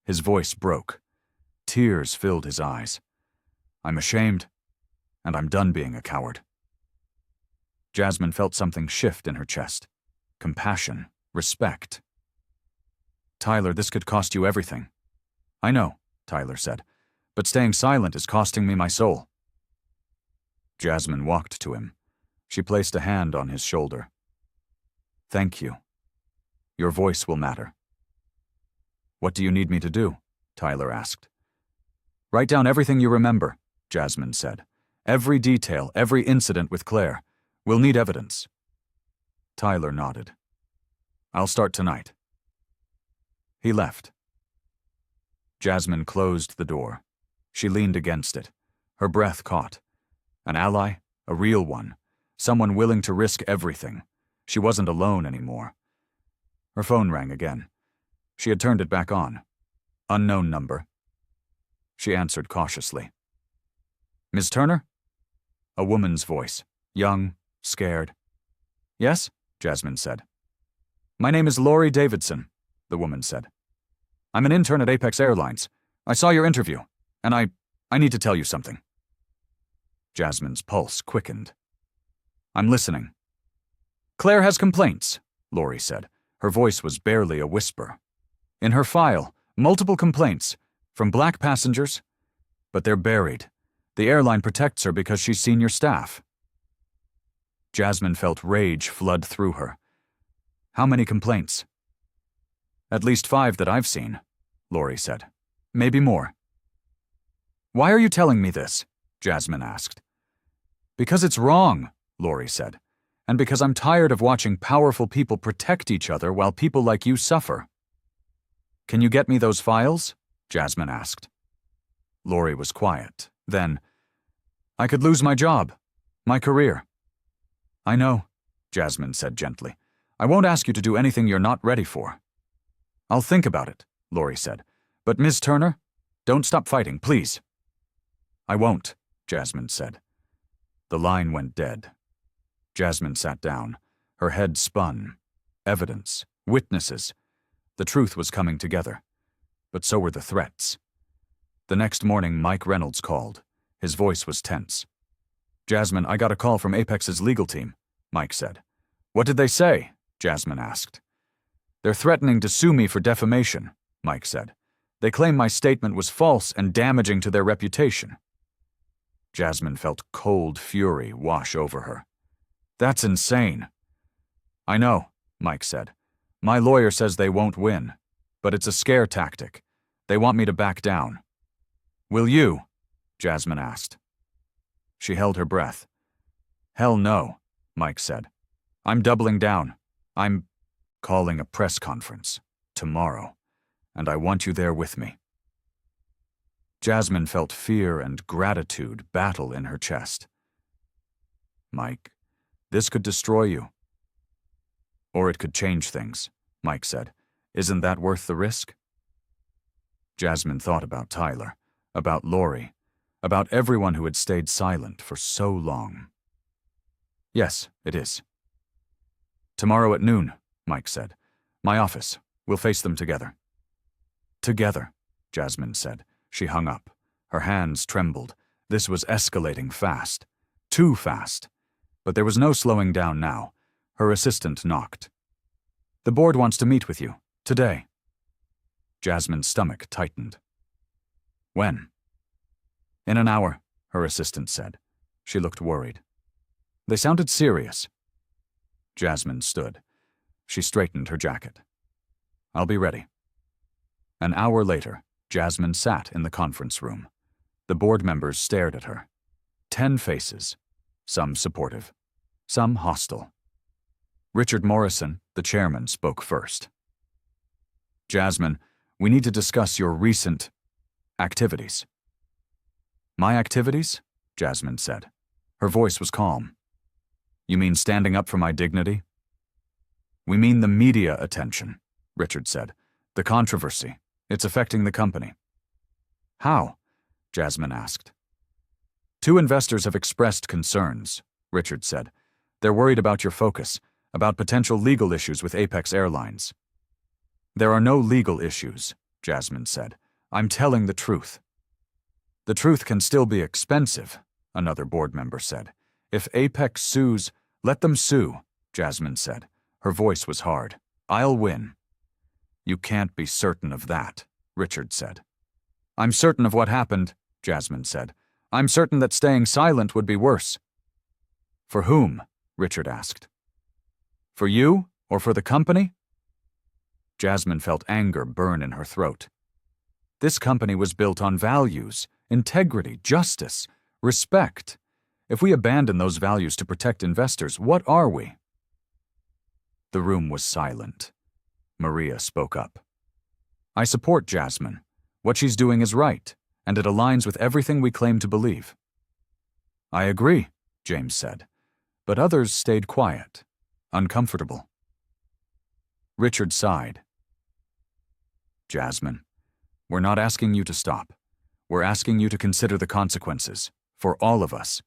His voice broke. Tears filled his eyes. I'm ashamed, and I'm done being a coward. Jasmine felt something shift in her chest. Compassion, respect. Tyler, this could cost you everything. I know, Tyler said, but staying silent is costing me my soul. Jasmine walked to him. She placed a hand on his shoulder. Thank you. Your voice will matter. What do you need me to do? Tyler asked. Write down everything you remember, Jasmine said. Every detail, every incident with Claire. We'll need evidence. Tyler nodded. I'll start tonight. He left. Jasmine closed the door. She leaned against it. Her breath caught. An ally, a real one, someone willing to risk everything. She wasn't alone anymore. Her phone rang again. She had turned it back on. Unknown number. She answered cautiously. Ms. Turner? A woman's voice, young, scared. Yes, Jasmine said. My name is Lori Davidson, the woman said. I'm an intern at Apex Airlines. I saw your interview, and I need to tell you something. Jasmine's pulse quickened. I'm listening. Claire has complaints, Lori said. Her voice was barely a whisper. In her file, multiple complaints, from black passengers, but they're buried. The airline protects her because she's senior staff. Jasmine felt rage flood through her. How many complaints? At least 5 that I've seen, Lori said. Maybe more. Why are you telling me this? Jasmine asked. Because it's wrong, Lori said, and because I'm tired of watching powerful people protect each other while people like you suffer. Can you get me those files? Jasmine asked. Lori was quiet. Then, I could lose my job, my career. I know, Jasmine said gently. I won't ask you to do anything you're not ready for. I'll think about it, Lori said. But Ms. Turner, Don't stop fighting, please." "I won't," Jasmine said. The line went dead. Jasmine sat down. Her head spun. Evidence. Witnesses. The truth was coming together. But so were the threats. The next morning, Mike Reynolds called. His voice was tense. "Jasmine, I got a call from Apex's legal team," Mike said. "What did they say?" Jasmine asked. "They're threatening to sue me for defamation," Mike said. "They claim my statement was false and damaging to their reputation." Jasmine felt cold fury wash over her. "That's insane." "I know," Mike said. "My lawyer says they won't win, but it's a scare tactic. They want me to back down." "Will you?" Jasmine asked. She held her breath. "Hell no," Mike said. "I'm doubling down. I'm calling a press conference tomorrow, and I want you there with me." Jasmine felt fear and gratitude battle in her chest. "Mike, this could destroy you." "Or it could change things," Mike said. "Isn't that worth the risk?" Jasmine thought about Tyler, about Lori, about everyone who had stayed silent for so long. "Yes, it is." "Tomorrow at noon," Mike said. "My office. We'll face them together." "Together," Jasmine said. She hung up. Her hands trembled. This was escalating fast. Too fast. But there was no slowing down now. Her assistant knocked. "The board wants to meet with you. Today." Jasmine's stomach tightened. "When?" "In an hour," her assistant said. She looked worried. They sounded serious. Jasmine stood. She straightened her jacket. "I'll be ready." An hour later, Jasmine sat in the conference room. The board members stared at her. 10 faces, some supportive, some hostile. Richard Morrison, the chairman, spoke first. "Jasmine, we need to discuss your recent activities." "My activities?" Jasmine said. Her voice was calm. "You mean standing up for my dignity?" "We mean the media attention," Richard said. "The controversy. It's affecting the company." "How?" Jasmine asked. 2 investors have expressed concerns," Richard said. "They're worried about your focus, about potential legal issues with Apex Airlines." "There are no legal issues," Jasmine said. "I'm telling the truth." "The truth can still be expensive," another board member said. "If Apex sues, let them sue," Jasmine said. Her voice was hard. "I'll win." "You can't be certain of that," Richard said. "I'm certain of what happened," Jasmine said. "I'm certain that staying silent would be worse." "For whom?" Richard asked. "For you or for the company?" Jasmine felt anger burn in her throat. This company was built on values, integrity, justice, respect. If we abandon those values to protect investors, what are we? The room was silent. Maria spoke up. "I support Jasmine. What she's doing is right, and it aligns with everything we claim to believe." "I agree," James said, but others stayed quiet, uncomfortable. Richard sighed. "Jasmine, we're not asking you to stop. We're asking you to consider the consequences, for all of us."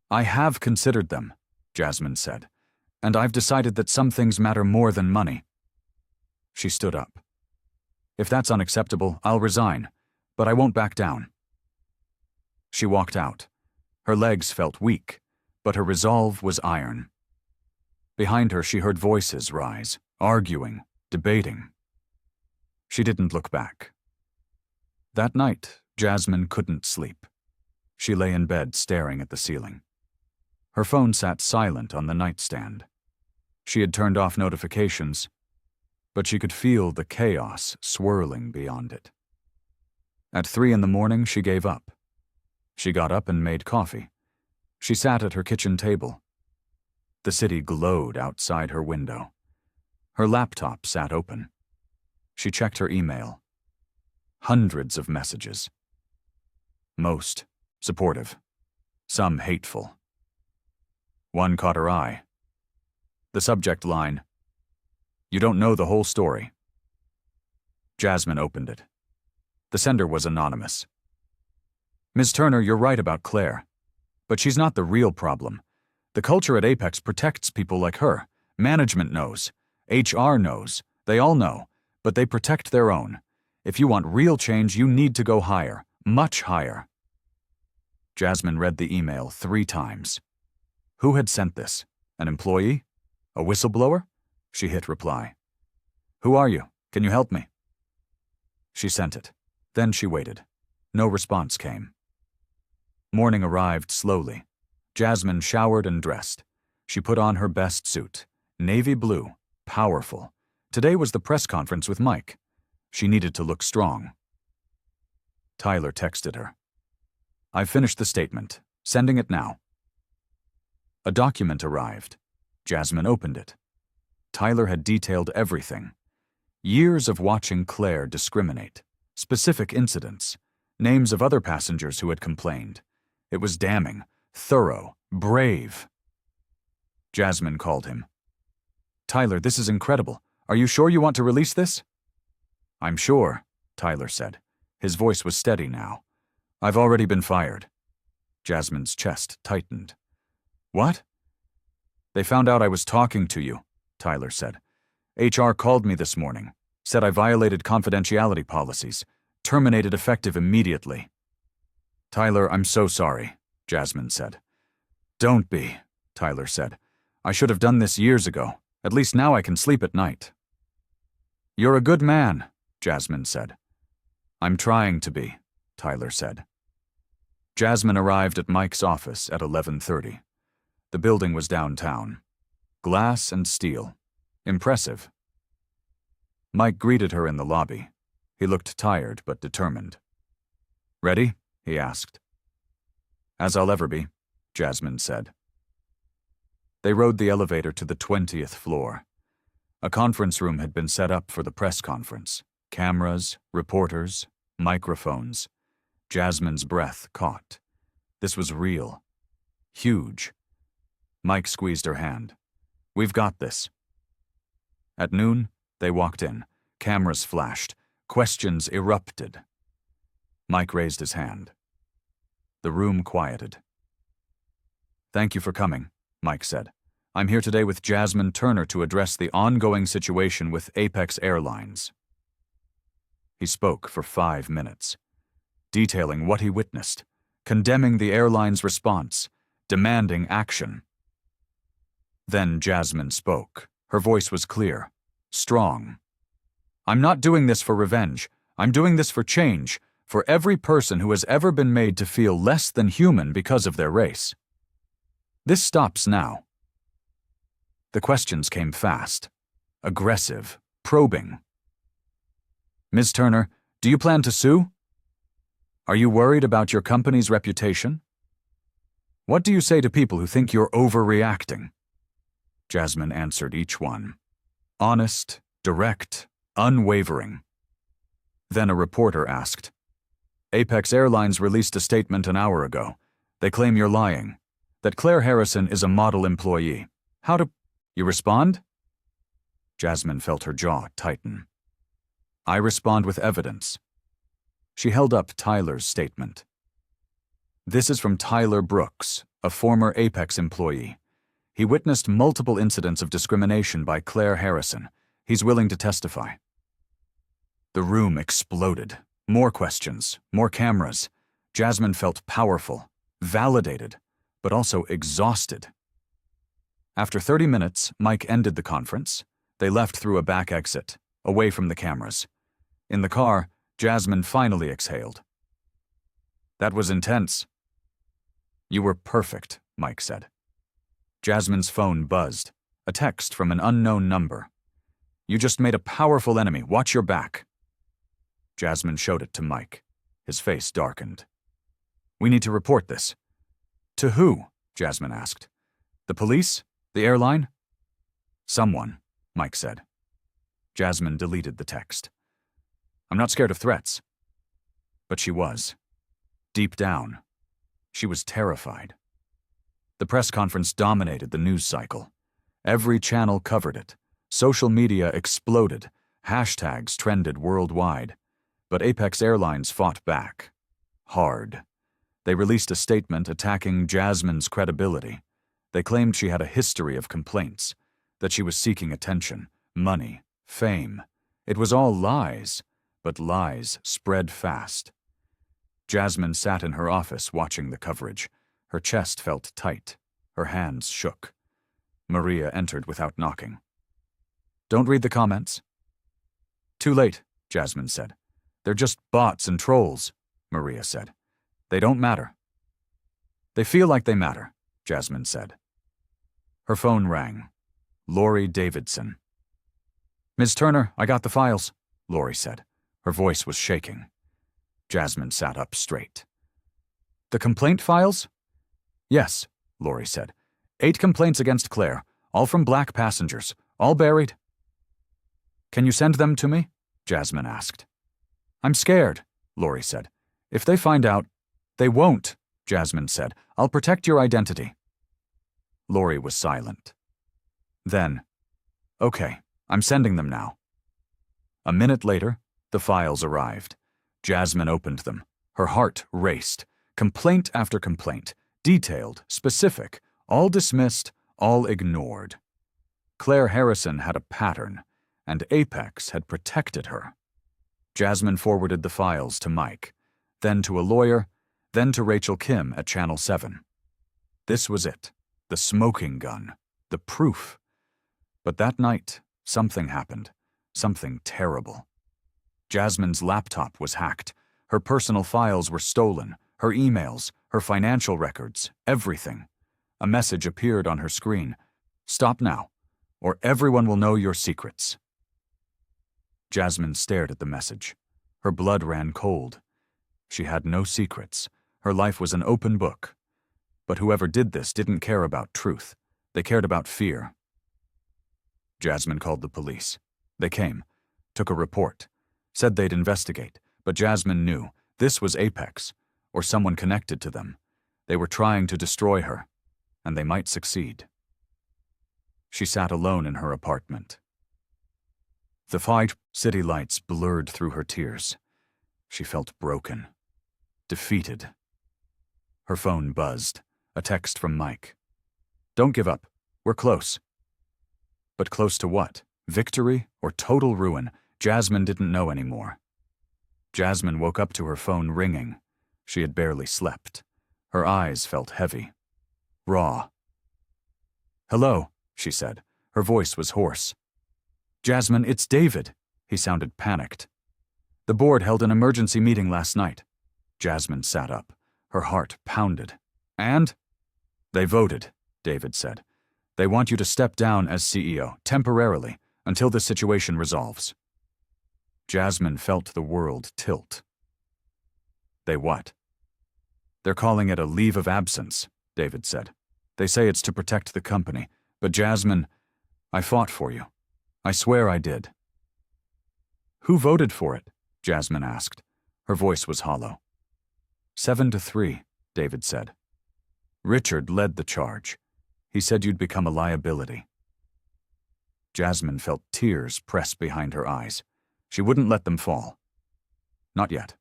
"I have considered them," Jasmine said, "and I've decided that some things matter more than money." She stood up. "If that's unacceptable, I'll resign, but I won't back down." She walked out. Her legs felt weak, but her resolve was iron. Behind her, she heard voices rise, arguing, debating. She didn't look back. That night, Jasmine couldn't sleep. She lay in bed staring at the ceiling. Her phone sat silent on the nightstand. She had turned off notifications, but she could feel the chaos swirling beyond it. At 3 a.m, she gave up. She got up and made coffee. She sat at her kitchen table. The city glowed outside her window. Her laptop sat open. She checked her email. Hundreds of messages. Most supportive, some hateful. One caught her eye. The subject line, "You don't know the whole story." Jasmine opened it. The sender was anonymous. Ms. Turner, you're right about Claire. But she's not the real problem. The culture at Apex protects people like her. Management knows. HR knows. They all know. But they protect their own. If you want real change, you need to go higher. Much higher. Jasmine read the email 3 times. Who had sent this? An employee? A whistleblower? She hit reply. Who are you? Can you help me? She sent it. Then she waited. No response came. Morning arrived slowly. Jasmine showered and dressed. She put on her best suit. Navy blue. Powerful. Today was the press conference with Mike. She needed to look strong. Tyler texted her. I've finished the statement. Sending it now. A document arrived. Jasmine opened it. Tyler had detailed everything. Years of watching Claire discriminate. Specific incidents. Names of other passengers who had complained. It was damning, thorough, brave. Jasmine called him. Tyler, this is incredible. Are you sure you want to release this? I'm sure, Tyler said. His voice was steady now. I've already been fired. Jasmine's chest tightened. What? They found out I was talking to you, Tyler said. HR called me this morning, said I violated confidentiality policies, terminated effective immediately. Tyler, I'm so sorry, Jasmine said. Don't be, Tyler said. I should have done this years ago. At least now I can sleep at night. You're a good man, Jasmine said. I'm trying to be, Tyler said. Jasmine arrived at Mike's office at 11:30. The building was downtown. Glass and steel. Impressive. Mike greeted her in the lobby. He looked tired but determined. Ready? He asked. As I'll ever be, Jasmine said. They rode the elevator to the 20th floor. A conference room had been set up for the press conference. Cameras, reporters, microphones. Jasmine's breath caught. This was real. Huge. Mike squeezed her hand. We've got this. At noon, they walked in. Cameras flashed. Questions erupted. Mike raised his hand. The room quieted. Thank you for coming, Mike said. I'm here today with Jasmine Turner to address the ongoing situation with Apex Airlines. He spoke for 5 minutes, detailing what he witnessed, condemning the airline's response, demanding action. Then Jasmine spoke. Her voice was clear, strong. I'm not doing this for revenge. I'm doing this for change, for every person who has ever been made to feel less than human because of their race. This stops now. The questions came fast, aggressive, probing. Ms. Turner, do you plan to sue? Are you worried about your company's reputation? What do you say to people who think you're overreacting? Jasmine answered each one. Honest, direct, unwavering. Then a reporter asked, Apex Airlines released a statement an hour ago. They claim you're lying, that Claire Harrison is a model employee. How do you respond? Jasmine felt her jaw tighten. I respond with evidence. She held up Tyler's statement. This is from Tyler Brooks, a former Apex employee. He witnessed multiple incidents of discrimination by Claire Harrison. He's willing to testify. The room exploded. More questions, more cameras. Jasmine felt powerful, validated, but also exhausted. After 30 minutes, Mike ended the conference. They left through a back exit, away from the cameras. In the car, Jasmine finally exhaled. That was intense. You were perfect, Mike said. Jasmine's phone buzzed. A text from an unknown number. You just made a powerful enemy. Watch your back. Jasmine showed it to Mike. His face darkened. We need to report this. To who? Jasmine asked. The police? The airline? Someone, Mike said. Jasmine deleted the text. I'm not scared of threats. But she was. Deep down, she was terrified. The press conference dominated the news cycle. Every channel covered it. Social media exploded. Hashtags trended worldwide. But Apex Airlines fought back. Hard. They released a statement attacking Jasmine's credibility. They claimed she had a history of complaints, that she was seeking attention, money, fame. It was all lies, but lies spread fast. Jasmine sat in her office watching the coverage. Her chest felt tight. Her hands shook. Maria entered without knocking. "Don't read the comments." "Too late," Jasmine said. "They're just bots and trolls," Maria said. "They don't matter." "They feel like they matter," Jasmine said. Her phone rang. Lori Davidson. "Ms. Turner, I got the files," Lori said. Her voice was shaking. Jasmine sat up straight. "The complaint files?" "Yes," Lori said. 8 complaints against Claire, all from black passengers, all buried." "Can you send them to me?" Jasmine asked. "I'm scared," Lori said. "If they find out—" "They won't," Jasmine said. "I'll protect your identity." Lori was silent. Then, "Okay, I'm sending them now." A minute later, the files arrived. Jasmine opened them. Her heart raced. Complaint after complaint, detailed, specific, all dismissed, all ignored. Claire Harrison had a pattern, and Apex had protected her. Jasmine forwarded the files to Mike, then to a lawyer, then to Rachel Kim at Channel 7. This was it, the smoking gun, the proof. But that night, something happened, something terrible. Jasmine's laptop was hacked. Her personal files were stolen, her emails, her financial records, everything. A message appeared on her screen. "Stop now, or everyone will know your secrets." Jasmine stared at the message. Her blood ran cold. She had no secrets. Her life was an open book. But whoever did this didn't care about truth. They cared about fear. Jasmine called the police. They came, took a report, said they'd investigate, but Jasmine knew this was Apex, or someone connected to them. They were trying to destroy her, and they might succeed. She sat alone in her apartment. The 5 city lights blurred through her tears. She felt broken, defeated. Her phone buzzed, a text from Mike. "Don't give up. We're close." But close to what? Victory or total ruin? Jasmine didn't know anymore. Jasmine woke up to her phone ringing. She had barely slept. Her eyes felt heavy, raw. "Hello," she said. Her voice was hoarse. "Jasmine, it's David." He sounded panicked. "The board held an emergency meeting last night." Jasmine sat up. Her heart pounded. "And?" "They voted," David said. "They want you to step down as CEO, temporarily, until the situation resolves." Jasmine felt the world tilt. "They what?" "They're calling it a leave of absence," David said. "They say it's to protect the company. But Jasmine, I fought for you. I swear I did." "Who voted for it?" Jasmine asked. Her voice was hollow. 7-3, David said. "Richard led the charge. He said you'd become a liability." Jasmine felt tears press behind her eyes. She wouldn't let them fall. "Not yet."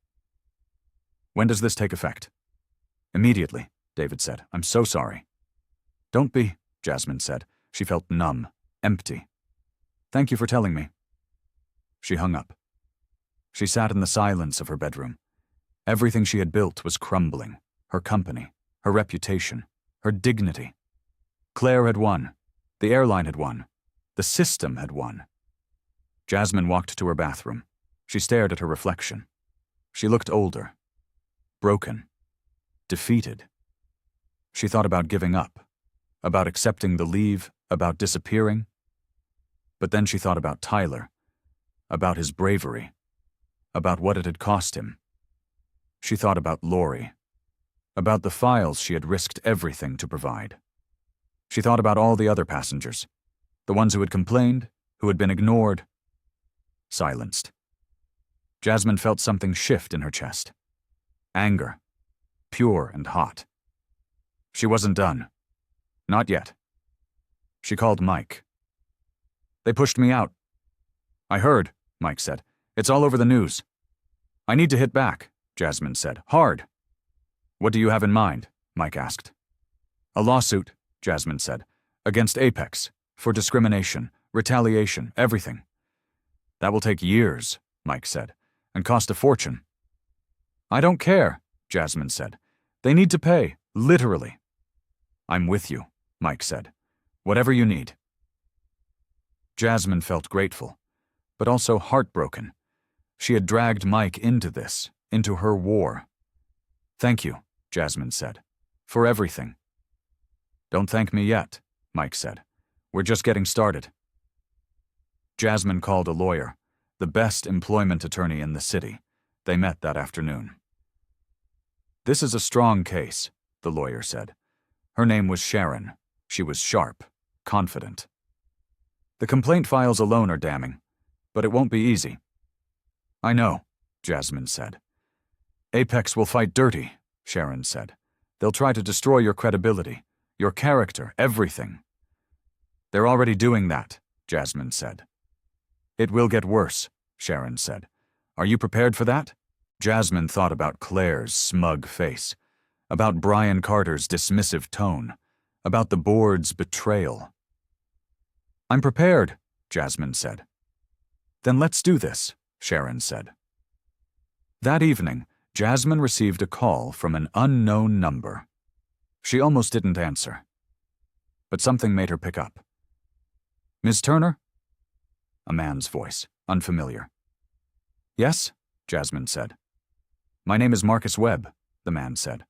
"When does this take effect?" "Immediately," David said. "I'm so sorry." "Don't be," Jasmine said. She felt numb, empty. "Thank you for telling me." She hung up. She sat in the silence of her bedroom. Everything she had built was crumbling. Her company, her reputation, her dignity. Claire had won. The airline had won. The system had won. Jasmine walked to her bathroom. She stared at her reflection. She looked older, broken, defeated. She thought about giving up, about accepting the leave, about disappearing. But then she thought about Tyler, about his bravery, about what it had cost him. She thought about Lori, about the files she had risked everything to provide. She thought about all the other passengers, the ones who had complained, who had been ignored, silenced. Jasmine felt something shift in her chest. Anger, pure and hot. She wasn't done. Not yet. She called Mike. "They pushed me out." "I heard," Mike said. "It's all over the news." I need to hit back, Jasmine said. Hard. What do you have in mind? Mike asked. A lawsuit, Jasmine said, against Apex, for discrimination, retaliation, everything. That will take years, Mike said, and cost a fortune. I don't care, Jasmine said. They need to pay, literally. I'm with you, Mike said. Whatever you need. Jasmine felt grateful, but also heartbroken. She had dragged Mike into this, into her war. Thank you, Jasmine said, for everything. Don't thank me yet, Mike said. We're just getting started. Jasmine called a lawyer, the best employment attorney in the city. They met that afternoon. This is a strong case, the lawyer said. Her name was Sharon. She was sharp, confident. The complaint files alone are damning, but it won't be easy. I know, Jasmine said. Apex will fight dirty, Sharon said. They'll try to destroy your credibility, your character, everything. They're already doing that, Jasmine said. It will get worse, Sharon said. Are you prepared for that? Jasmine thought about Claire's smug face, about Brian Carter's dismissive tone, about the board's betrayal. I'm prepared, Jasmine said. Then let's do this, Sharon said. That evening, Jasmine received a call from an unknown number. She almost didn't answer, but something made her pick up. Ms. Turner? A man's voice, unfamiliar. Yes, Jasmine said. My name is Marcus Webb, the man said.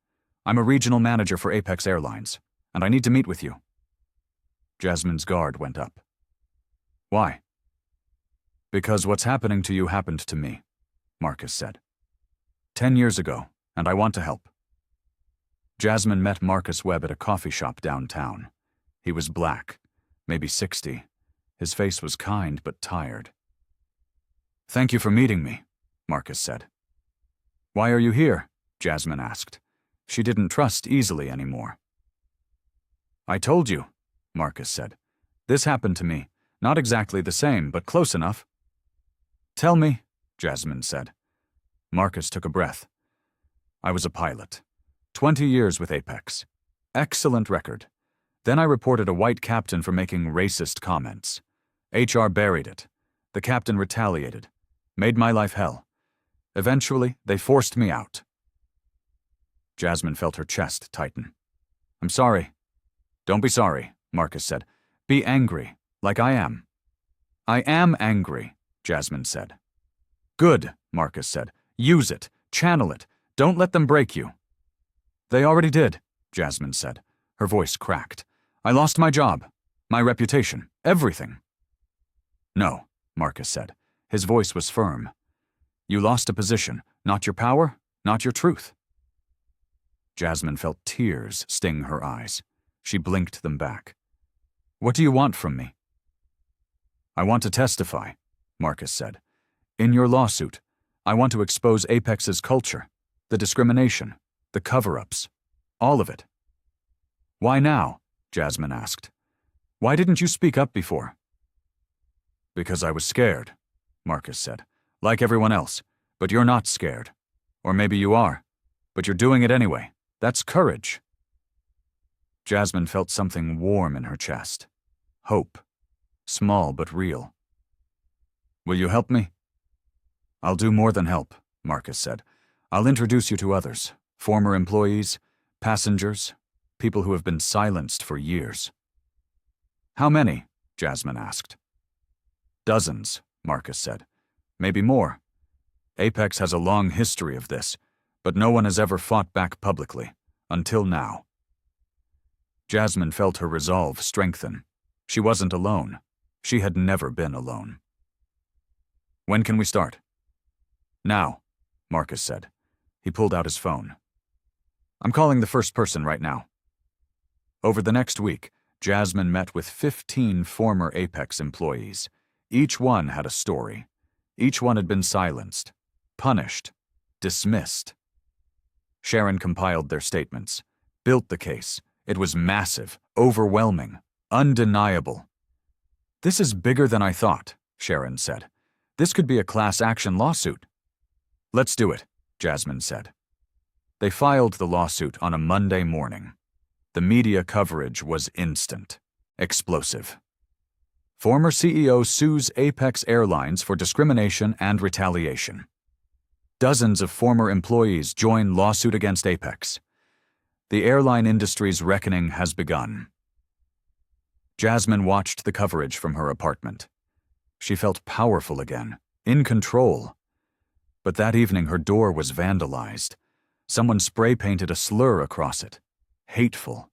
I'm a regional manager for Apex Airlines, and I need to meet with you. Jasmine's guard went up. Why? Because what's happening to you happened to me, Marcus said. 10 years ago, and I want to help. Jasmine met Marcus Webb at a coffee shop downtown. He was black, maybe 60. His face was kind but tired. Thank you for meeting me, Marcus said. Why are you here? Jasmine asked. She didn't trust easily anymore. I told you, Marcus said. This happened to me. Not exactly the same, but close enough. Tell me, Jasmine said. Marcus took a breath. I was a pilot. 20 years with Apex. Excellent record. Then I reported a white captain for making racist comments. HR buried it. The captain retaliated. Made my life hell. Eventually, they forced me out. Jasmine felt her chest tighten. I'm sorry. Don't be sorry, Marcus said. Be angry, like I am. I am angry, Jasmine said. Good, Marcus said. Use it. Channel it. Don't let them break you. They already did, Jasmine said. Her voice cracked. I lost my job, my reputation, everything. No, Marcus said. His voice was firm. You lost a position, not your power, not your truth. Jasmine felt tears sting her eyes. She blinked them back. What do you want from me? I want to testify, Marcus said. In your lawsuit, I want to expose Apex's culture, the discrimination, the cover-ups, all of it. Why now? Jasmine asked. Why didn't you speak up before? Because I was scared, Marcus said. Like everyone else, but you're not scared. Or maybe you are, but you're doing it anyway. That's courage. Jasmine felt something warm in her chest. Hope. Small but real. Will you help me? I'll do more than help, Marcus said. I'll introduce you to others, former employees, passengers, people who have been silenced for years. How many? Jasmine asked. Dozens, Marcus said. Maybe more. Apex has a long history of this, but no one has ever fought back publicly, until now. Jasmine felt her resolve strengthen. She wasn't alone. She had never been alone. When can we start? Now, Marcus said. He pulled out his phone. I'm calling the first person right now. Over the next week, Jasmine met with 15 former Apex employees. Each one had a story. Each one had been silenced, punished, dismissed. Sharon compiled their statements, built the case. It was massive, overwhelming, undeniable. This is bigger than I thought, Sharon said. This could be a class action lawsuit. Let's do it, Jasmine said. They filed the lawsuit on a Monday morning. The media coverage was instant, explosive. Former CEO sues Apex Airlines for discrimination and retaliation. Dozens of former employees join lawsuit against Apex. The airline industry's reckoning has begun. Jasmine watched the coverage from her apartment. She felt powerful again, in control. But that evening her door was vandalized. Someone spray-painted a slur across it. Hateful.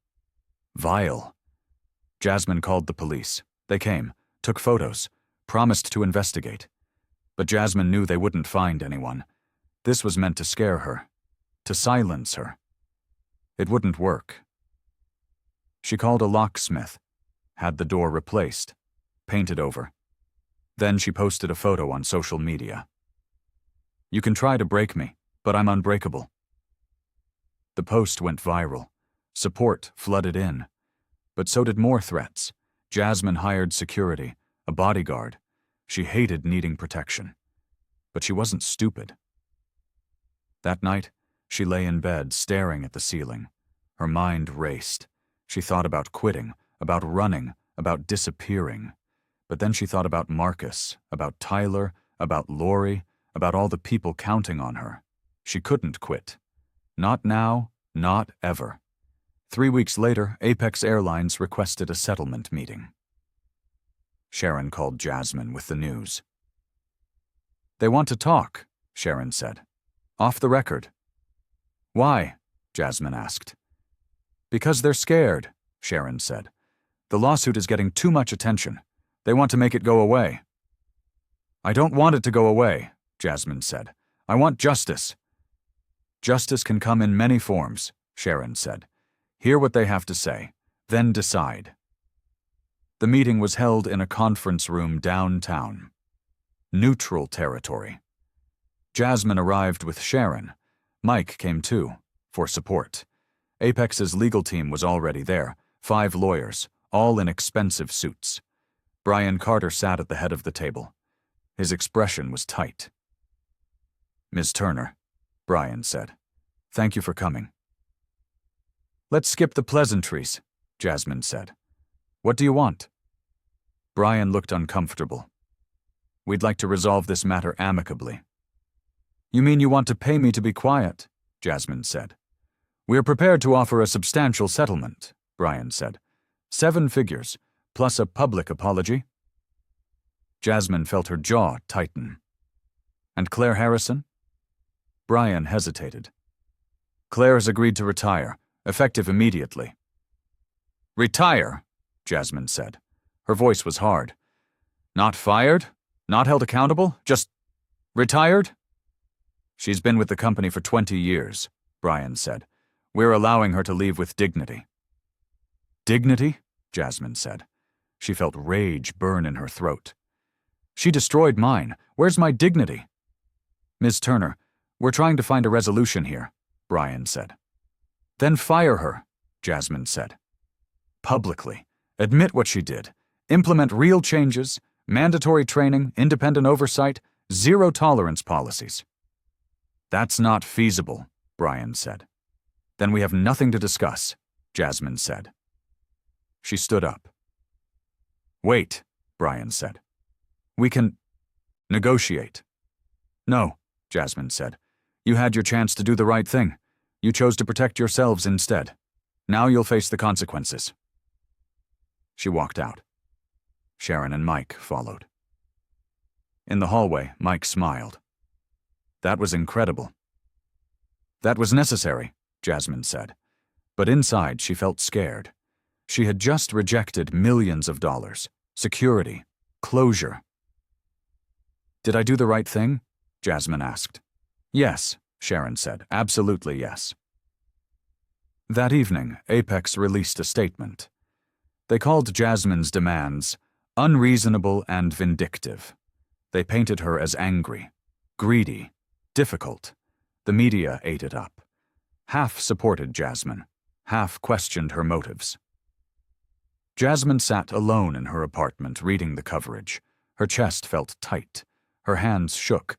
Vile. Jasmine called the police. They came, took photos, promised to investigate. But Jasmine knew they wouldn't find anyone. This was meant to scare her, to silence her. It wouldn't work. She called a locksmith, had the door replaced, painted over. Then she posted a photo on social media. "You can try to break me, but I'm unbreakable." The post went viral. Support flooded in. But so did more threats. Jasmine hired security, a bodyguard. She hated needing protection. But she wasn't stupid. That night, she lay in bed staring at the ceiling. Her mind raced. She thought about quitting, about running, about disappearing. But then she thought about Marcus, about Tyler, about Lori, about all the people counting on her. She couldn't quit. Not now, not ever. 3 weeks later, Apex Airlines requested a settlement meeting. Sharon called Jasmine with the news. "They want to talk," Sharon said. "Off the record." "Why?" Jasmine asked. "Because they're scared," Sharon said. "The lawsuit is getting too much attention. They want to make it go away." "I don't want it to go away," Jasmine said. "I want justice." "Justice can come in many forms," Sharon said. "Hear what they have to say, then decide." The meeting was held in a conference room downtown. Neutral territory. Jasmine arrived with Sharon. Mike came too, for support. Apex's legal team was already there, 5 lawyers, all in expensive suits. Brian Carter sat at the head of the table. His expression was tight. "Ms. Turner," Brian said, "thank you for coming." "Let's skip the pleasantries," Jasmine said. "What do you want?" Brian looked uncomfortable. "We'd like to resolve this matter amicably." "You mean you want to pay me to be quiet?" Jasmine said. "We're prepared to offer a substantial settlement," Brian said. 7 figures, plus a public apology." Jasmine felt her jaw tighten. "And Claire Harrison?" Brian hesitated. "Claire has agreed to retire, effective immediately." "Retire?" Jasmine said. Her voice was hard. "Not fired? Not held accountable? Just retired?" "She's been with the company for 20 years, Brian said. "We're allowing her to leave with dignity." "Dignity?" Jasmine said. She felt rage burn in her throat. "She destroyed mine. Where's my dignity?" "Ms. Turner, we're trying to find a resolution here," Brian said. "Then fire her," Jasmine said. "Publicly. Admit what she did. Implement real changes, mandatory training, independent oversight, zero-tolerance policies." "That's not feasible," Brian said. "Then we have nothing to discuss," Jasmine said. She stood up. "Wait," Brian said. "We can negotiate." "No," Jasmine said. "You had your chance to do the right thing. You chose to protect yourselves instead. Now you'll face the consequences." She walked out. Sharon and Mike followed. In the hallway, Mike smiled. "That was incredible." "That was necessary," Jasmine said. But inside she felt scared. She had just rejected millions of dollars, security, closure. "Did I do the right thing?" Jasmine asked. "Yes," Sharon said. "Absolutely yes." That evening, Apex released a statement. They called Jasmine's demands unreasonable and vindictive. They painted her as angry, greedy, difficult. The media ate it up. Half supported Jasmine, half questioned her motives. Jasmine sat alone in her apartment reading the coverage. Her chest felt tight. Her hands shook.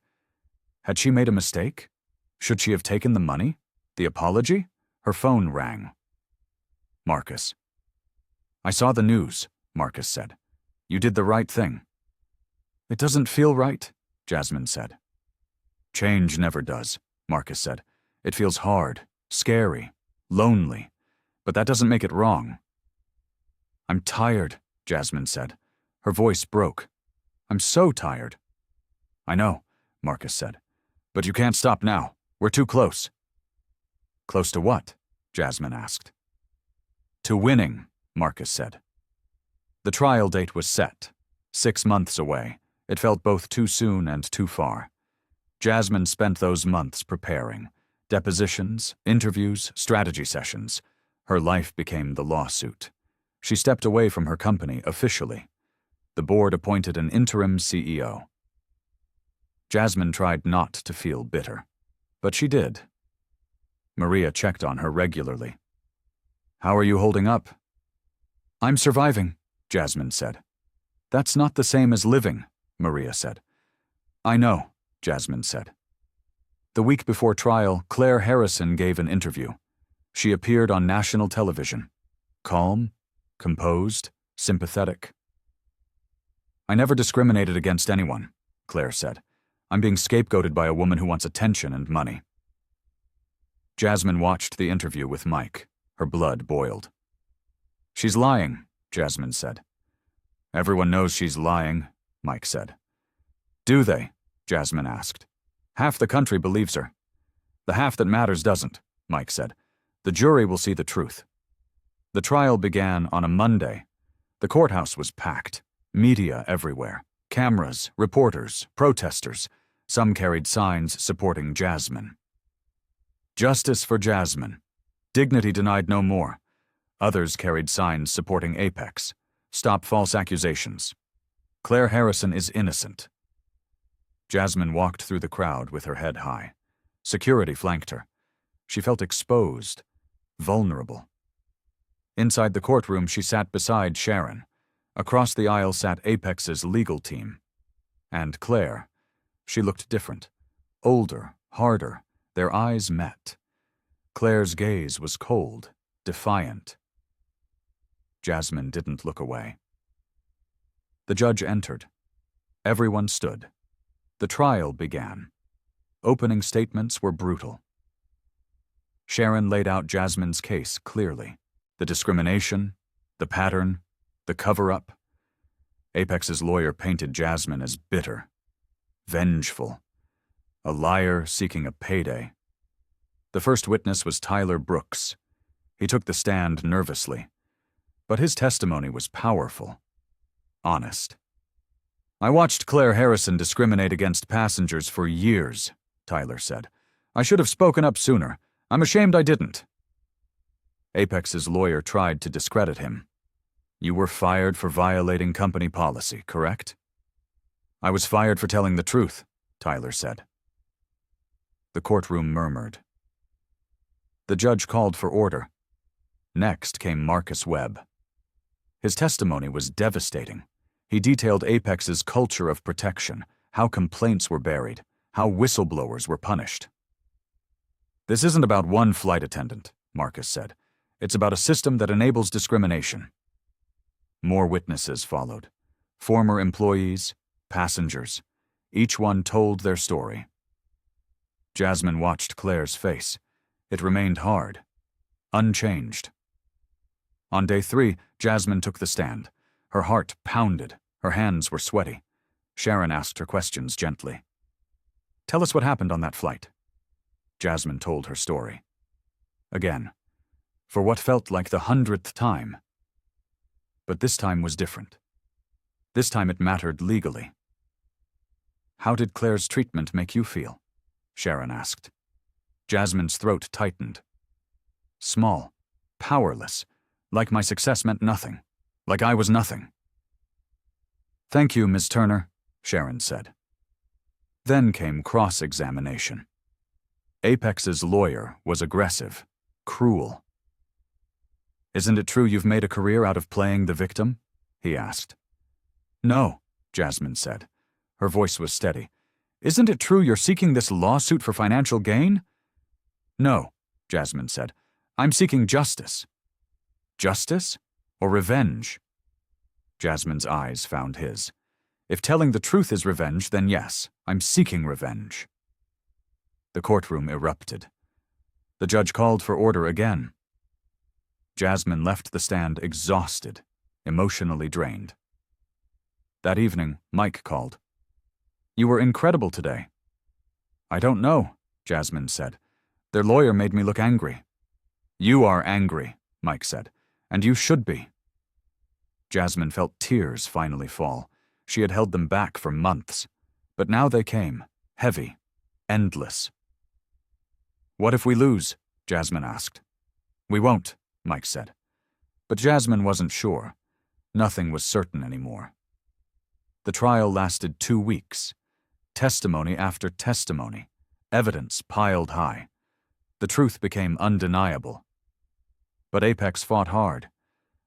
Had she made a mistake? Should she have taken the money? The apology? Her phone rang. Marcus. I saw the news, Marcus said. You did the right thing. It doesn't feel right, Jasmine said. Change never does, Marcus said. It feels hard, scary, lonely, but that doesn't make it wrong. I'm tired, Jasmine said. Her voice broke. I'm so tired. I know, Marcus said. But you can't stop now. We're too close. Close to what? Jasmine asked. To winning, Marcus said. The trial date was set. 6 months away. It felt both too soon and too far. Jasmine spent those months preparing. Depositions, interviews, strategy sessions. Her life became the lawsuit. She stepped away from her company officially. The board appointed an interim CEO. Jasmine tried not to feel bitter, but she did. Maria checked on her regularly. How are you holding up? I'm surviving, Jasmine said. That's not the same as living, Maria said. I know, Jasmine said. The week before trial, Claire Harrison gave an interview. She appeared on national television. Calm, composed, sympathetic. I never discriminated against anyone, Claire said. I'm being scapegoated by a woman who wants attention and money. Jasmine watched the interview with Mike. Her blood boiled. She's lying, Jasmine said. Everyone knows she's lying, Mike said. Do they? Jasmine asked. Half the country believes her. The half that matters doesn't, Mike said. The jury will see the truth. The trial began on a Monday. The courthouse was packed. Media everywhere. Cameras, reporters, protesters. Some carried signs supporting Jasmine. Justice for Jasmine. Dignity denied no more. Others carried signs supporting Apex. Stop false accusations. Claire Harrison is innocent. Jasmine walked through the crowd with her head high. Security flanked her. She felt exposed, vulnerable. Inside the courtroom, she sat beside Sharon. Across the aisle sat Apex's legal team. And Claire. She looked different. Older, harder. Their eyes met. Claire's gaze was cold, defiant. Jasmine didn't look away. The judge entered. Everyone stood. The trial began. Opening statements were brutal. Sharon laid out Jasmine's case clearly. The discrimination, the pattern, the cover-up. Apex's lawyer painted Jasmine as bitter, vengeful, a liar seeking a payday. The first witness was Tyler Brooks. He took the stand nervously, but his testimony was powerful, honest. I watched Claire Harrison discriminate against passengers for years, Tyler said. I should have spoken up sooner. I'm ashamed I didn't. Apex's lawyer tried to discredit him. You were fired for violating company policy, correct? I was fired for telling the truth, Tyler said. The courtroom murmured. The judge called for order. Next came Marcus Webb. His testimony was devastating. He detailed Apex's culture of protection, how complaints were buried, how whistleblowers were punished. This isn't about one flight attendant, Marcus said. It's about a system that enables discrimination. More witnesses followed. Former employees, passengers. Each one told their story. Jasmine watched Claire's face. It remained hard, unchanged. On day 3, Jasmine took the stand. Her heart pounded. Her hands were sweaty. Sharon asked her questions gently. Tell us what happened on that flight. Jasmine told her story. Again, for what felt like the 100th time. But this time was different. This time it mattered legally. How did Claire's treatment make you feel? Sharon asked. Jasmine's throat tightened. Small, powerless, like my success meant nothing, like I was nothing. Thank you, Ms. Turner, Sharon said. Then came cross-examination. Apex's lawyer was aggressive, cruel. Isn't it true you've made a career out of playing the victim? He asked. No, Jasmine said. Her voice was steady. Isn't it true you're seeking this lawsuit for financial gain? No, Jasmine said. I'm seeking justice. Justice or revenge? Jasmine's eyes found his. If telling the truth is revenge, then yes, I'm seeking revenge. The courtroom erupted. The judge called for order again. Jasmine left the stand exhausted, emotionally drained. That evening, Mike called. You were incredible today. I don't know, Jasmine said. Their lawyer made me look angry. You are angry, Mike said, and you should be. Jasmine felt tears finally fall. She had held them back for months, but now they came, heavy, endless. What if we lose? Jasmine asked. We won't, Mike said. But Jasmine wasn't sure. Nothing was certain anymore. The trial lasted 2 weeks. Testimony after testimony. Evidence piled high. The truth became undeniable. But Apex fought hard.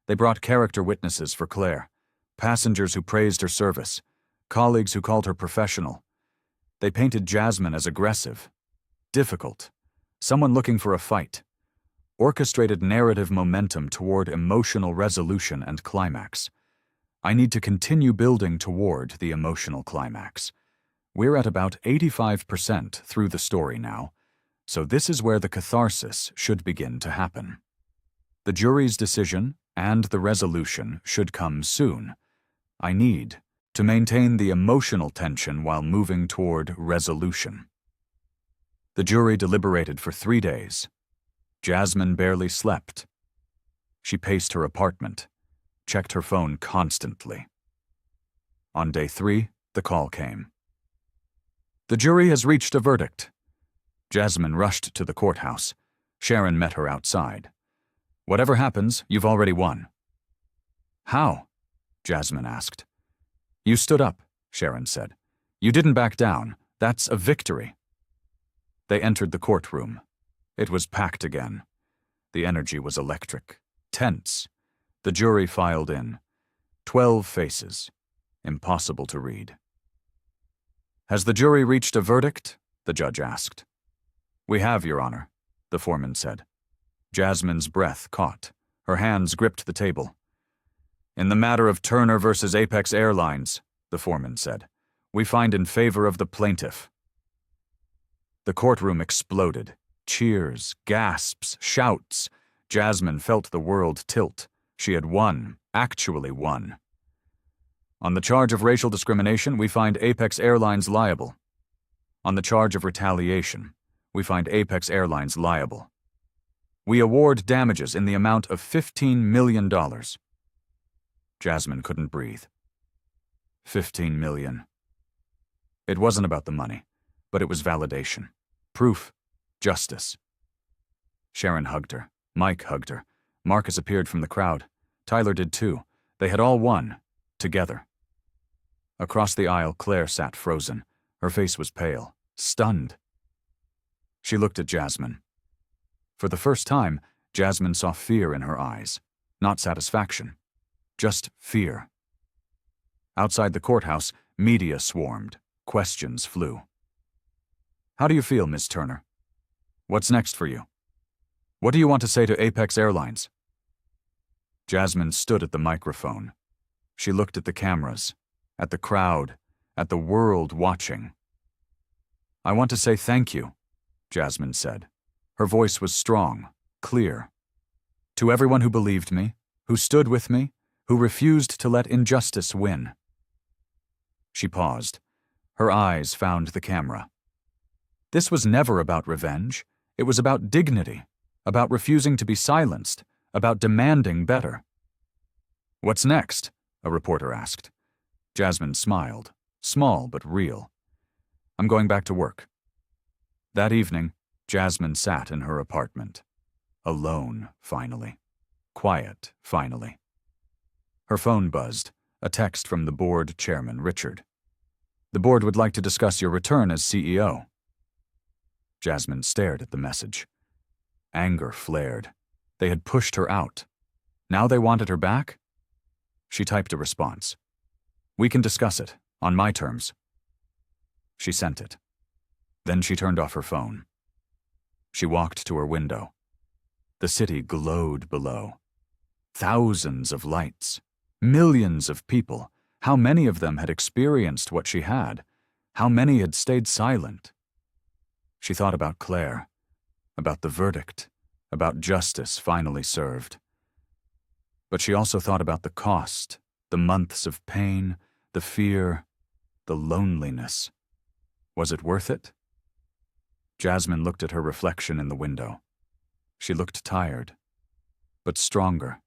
They brought character witnesses for Claire, passengers who praised her service, colleagues who called her professional. They painted Jasmine as aggressive, difficult, someone looking for a fight, orchestrated narrative momentum toward emotional resolution and climax. I need to continue building toward the emotional climax. We're at about 85% through the story now, so this is where the catharsis should begin to happen. The jury's decision and the resolution should come soon. I need to maintain the emotional tension while moving toward resolution. The jury deliberated for 3 days. Jasmine barely slept. She paced her apartment, checked her phone constantly. On day 3, the call came. The jury has reached a verdict. Jasmine rushed to the courthouse. Sharon met her outside. Whatever happens, you've already won. How? Jasmine asked. You stood up, Sharon said. You didn't back down. That's a victory. They entered the courtroom. It was packed again. The energy was electric, tense. The jury filed in. 12 faces. Impossible to read. Has the jury reached a verdict? The judge asked. We have, Your Honor, the foreman said. Jasmine's breath caught. Her hands gripped the table. In the matter of Turner versus Apex Airlines, the foreman said, we find in favor of the plaintiff. The courtroom exploded. Cheers, gasps, shouts. Jasmine felt the world tilt. She had won, actually won. On the charge of racial discrimination, we find Apex Airlines liable. On the charge of retaliation, we find Apex Airlines liable. We award damages in the amount of $15 million. Jasmine couldn't breathe. 15 million. It wasn't about the money, but it was validation. Proof. Justice. Sharon hugged her. Mike hugged her. Marcus appeared from the crowd. Tyler did too. They had all won. Together. Across the aisle, Claire sat frozen. Her face was pale. Stunned. She looked at Jasmine. For the first time, Jasmine saw fear in her eyes. Not satisfaction. Just fear. Outside the courthouse, media swarmed. Questions flew. How do you feel, Miss Turner? What's next for you? What do you want to say to Apex Airlines? Jasmine stood at the microphone. She looked at the cameras, at the crowd, at the world watching. I want to say thank you, Jasmine said. Her voice was strong, clear. To everyone who believed me, who stood with me, who refused to let injustice win. She paused. Her eyes found the camera. This was never about revenge. It was about dignity, about refusing to be silenced, about demanding better. What's next? A reporter asked. Jasmine smiled, small but real. I'm going back to work. That evening, Jasmine sat in her apartment. Alone, finally. Quiet, finally. Her phone buzzed, a text from the board chairman, Richard. The board would like to discuss your return as CEO. Jasmine stared at the message. Anger flared. They had pushed her out. Now they wanted her back? She typed a response. We can discuss it, on my terms. She sent it. Then she turned off her phone. She walked to her window. The city glowed below. Thousands of lights. Millions of people. How many of them had experienced what she had? How many had stayed silent? She thought about Claire, about the verdict, about justice finally served. But she also thought about the cost, the months of pain, the fear, the loneliness. Was it worth it? Jasmine looked at her reflection in the window. She looked tired, but stronger.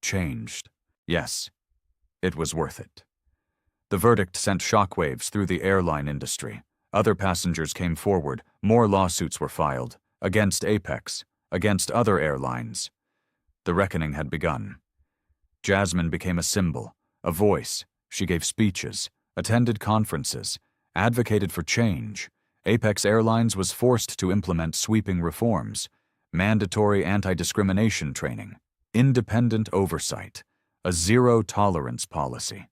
Changed. Yes, it was worth it. The verdict sent shockwaves through the airline industry. Other passengers came forward. More lawsuits were filed, against Apex, against other airlines. The reckoning had begun. Jasmine became a symbol, a voice. She gave speeches, attended conferences, advocated for change. Apex Airlines was forced to implement sweeping reforms, mandatory anti-discrimination training, independent oversight, a zero-tolerance policy.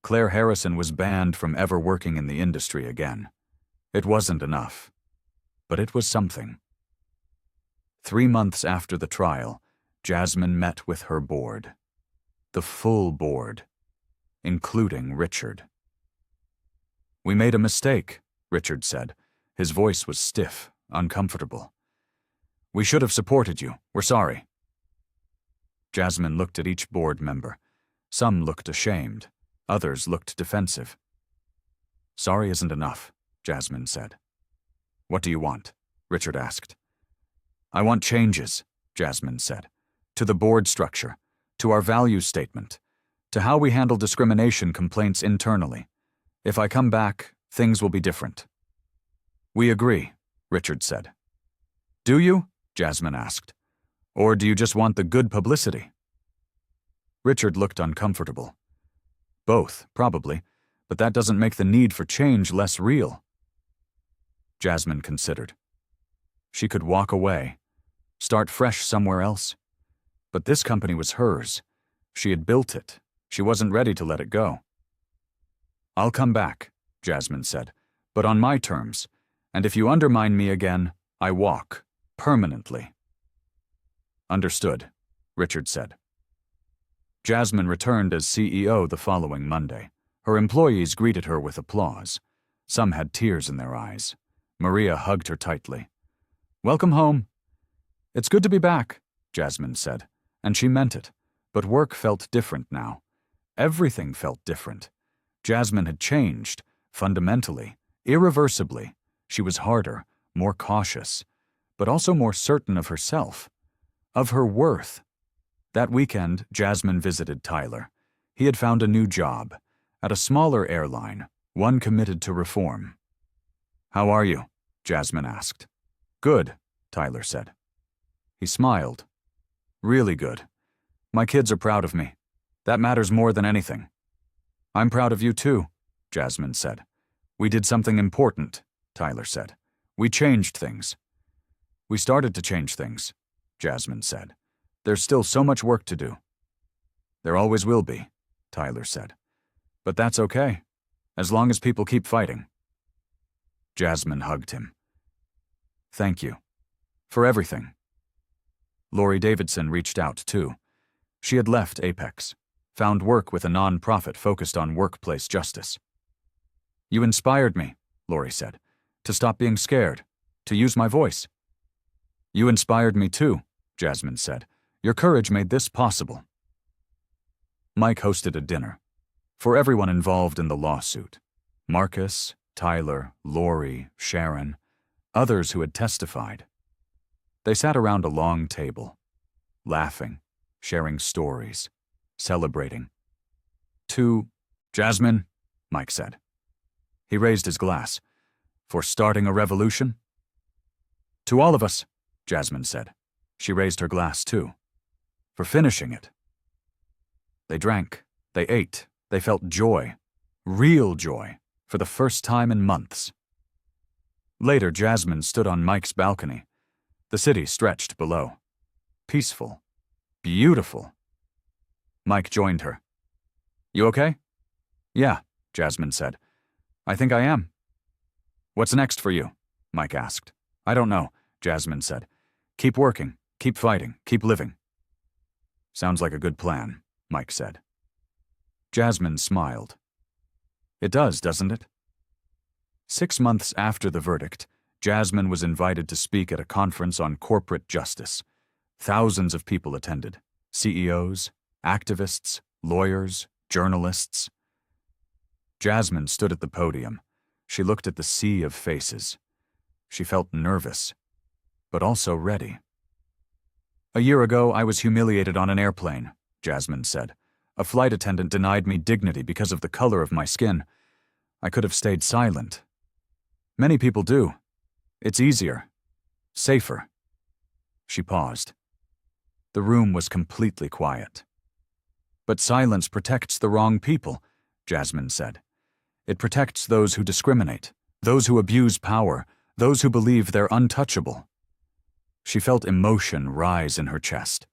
Claire Harrison was banned from ever working in the industry again. It wasn't enough, but it was something. 3 months after the trial, Jasmine met with her board. The full board, including Richard. "We made a mistake," Richard said. His voice was stiff, uncomfortable. "We should have supported you. We're sorry." Jasmine looked at each board member. Some looked ashamed. Others looked defensive. "Sorry isn't enough," Jasmine said. "What do you want?" Richard asked. "I want changes," Jasmine said, "to the board structure, to our value statement, to how we handle discrimination complaints internally. If I come back, things will be different." "We agree," Richard said. "Do you?" Jasmine asked. "Or do you just want the good publicity?" Richard looked uncomfortable. "Both, probably, but that doesn't make the need for change less real." Jasmine considered. She could walk away, start fresh somewhere else. But this company was hers. She had built it. She wasn't ready to let it go. "I'll come back," Jasmine said, "but on my terms, and if you undermine me again, I walk, permanently." "Understood," Richard said. Jasmine returned as CEO the following Monday. Her employees greeted her with applause. Some had tears in their eyes. Maria hugged her tightly. "Welcome home." "It's good to be back," Jasmine said, and she meant it. But work felt different now. Everything felt different. Jasmine had changed, fundamentally, irreversibly. She was harder, more cautious, but also more certain of herself, of her worth. That weekend, Jasmine visited Tyler. He had found a new job, at a smaller airline, one committed to reform. "How are you?" Jasmine asked. "Good," Tyler said. He smiled. "Really good. My kids are proud of me. That matters more than anything." "I'm proud of you too," Jasmine said. "We did something important," Tyler said. "We changed things." "We started to change things," Jasmine said. "There's still so much work to do." "There always will be," Tyler said. "But that's okay, as long as people keep fighting." Jasmine hugged him. "Thank you. For everything." Lori Davidson reached out, too. She had left Apex, found work with a non-profit focused on workplace justice. "You inspired me," Lori said, "to stop being scared, to use my voice." "You inspired me too," Jasmine said. "Your courage made this possible." Mike hosted a dinner for everyone involved in the lawsuit. Marcus, Tyler, Lori, Sharon, others who had testified. They sat around a long table, laughing, sharing stories, celebrating. "To Jasmine," Mike said. He raised his glass. "For starting a revolution?" "To all of us," Jasmine said. She raised her glass too. "For finishing it." They drank, they ate, they felt joy, real joy, for the first time in months. Later, Jasmine stood on Mike's balcony. The city stretched below. Peaceful. Beautiful. Mike joined her. "You okay?" "Yeah," Jasmine said. "I think I am." What's next for you? Mike asked. I don't know, Jasmine said. Keep working, keep fighting, keep living. Sounds like a good plan, Mike said. Jasmine smiled. It does, doesn't it? 6 months after the verdict, Jasmine was invited to speak at a conference on corporate justice. Thousands of people attended. CEOs, activists, lawyers, journalists. Jasmine stood at the podium. She looked at the sea of faces. She felt nervous, but also ready. A year ago, I was humiliated on an airplane, Jasmine said. A flight attendant denied me dignity because of the color of my skin. I could have stayed silent. Many people do. It's easier. Safer. She paused. The room was completely quiet. But silence protects the wrong people, Jasmine said. It protects those who discriminate, those who abuse power, those who believe they're untouchable. She felt emotion rise in her chest.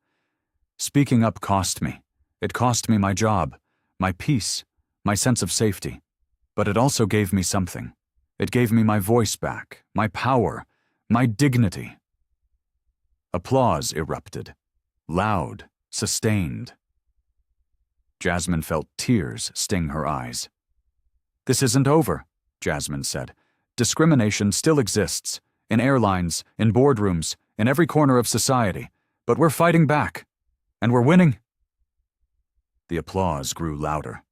Speaking up cost me. It cost me my job, my peace, my sense of safety. But it also gave me something. It gave me my voice back, my power, my dignity. Applause erupted. Loud, sustained. Jasmine felt tears sting her eyes. This isn't over, Jasmine said. Discrimination still exists, in airlines, in boardrooms, in every corner of society, but we're fighting back, and we're winning. The applause grew louder.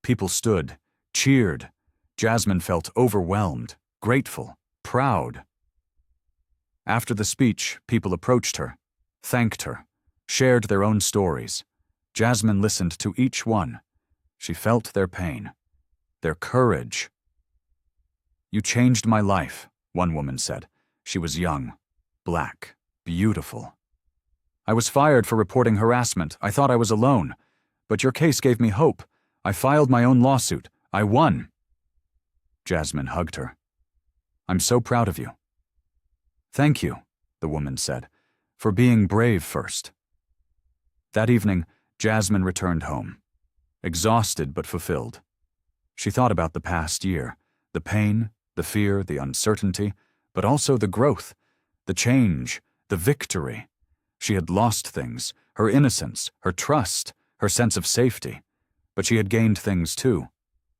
People stood, cheered. Jasmine felt overwhelmed, grateful, proud. After the speech, people approached her, thanked her, shared their own stories. Jasmine listened to each one. She felt their pain, their courage. You changed my life, one woman said. She was young, black, beautiful. I was fired for reporting harassment. I thought I was alone. But your case gave me hope. I filed my own lawsuit. I won. Jasmine hugged her. I'm so proud of you. Thank you, the woman said, for being brave first. That evening, Jasmine returned home, exhausted but fulfilled. She thought about the past year, the pain, the fear, the uncertainty, but also the growth, the change, the victory. She had lost things, her innocence, her trust, her sense of safety, but she had gained things too.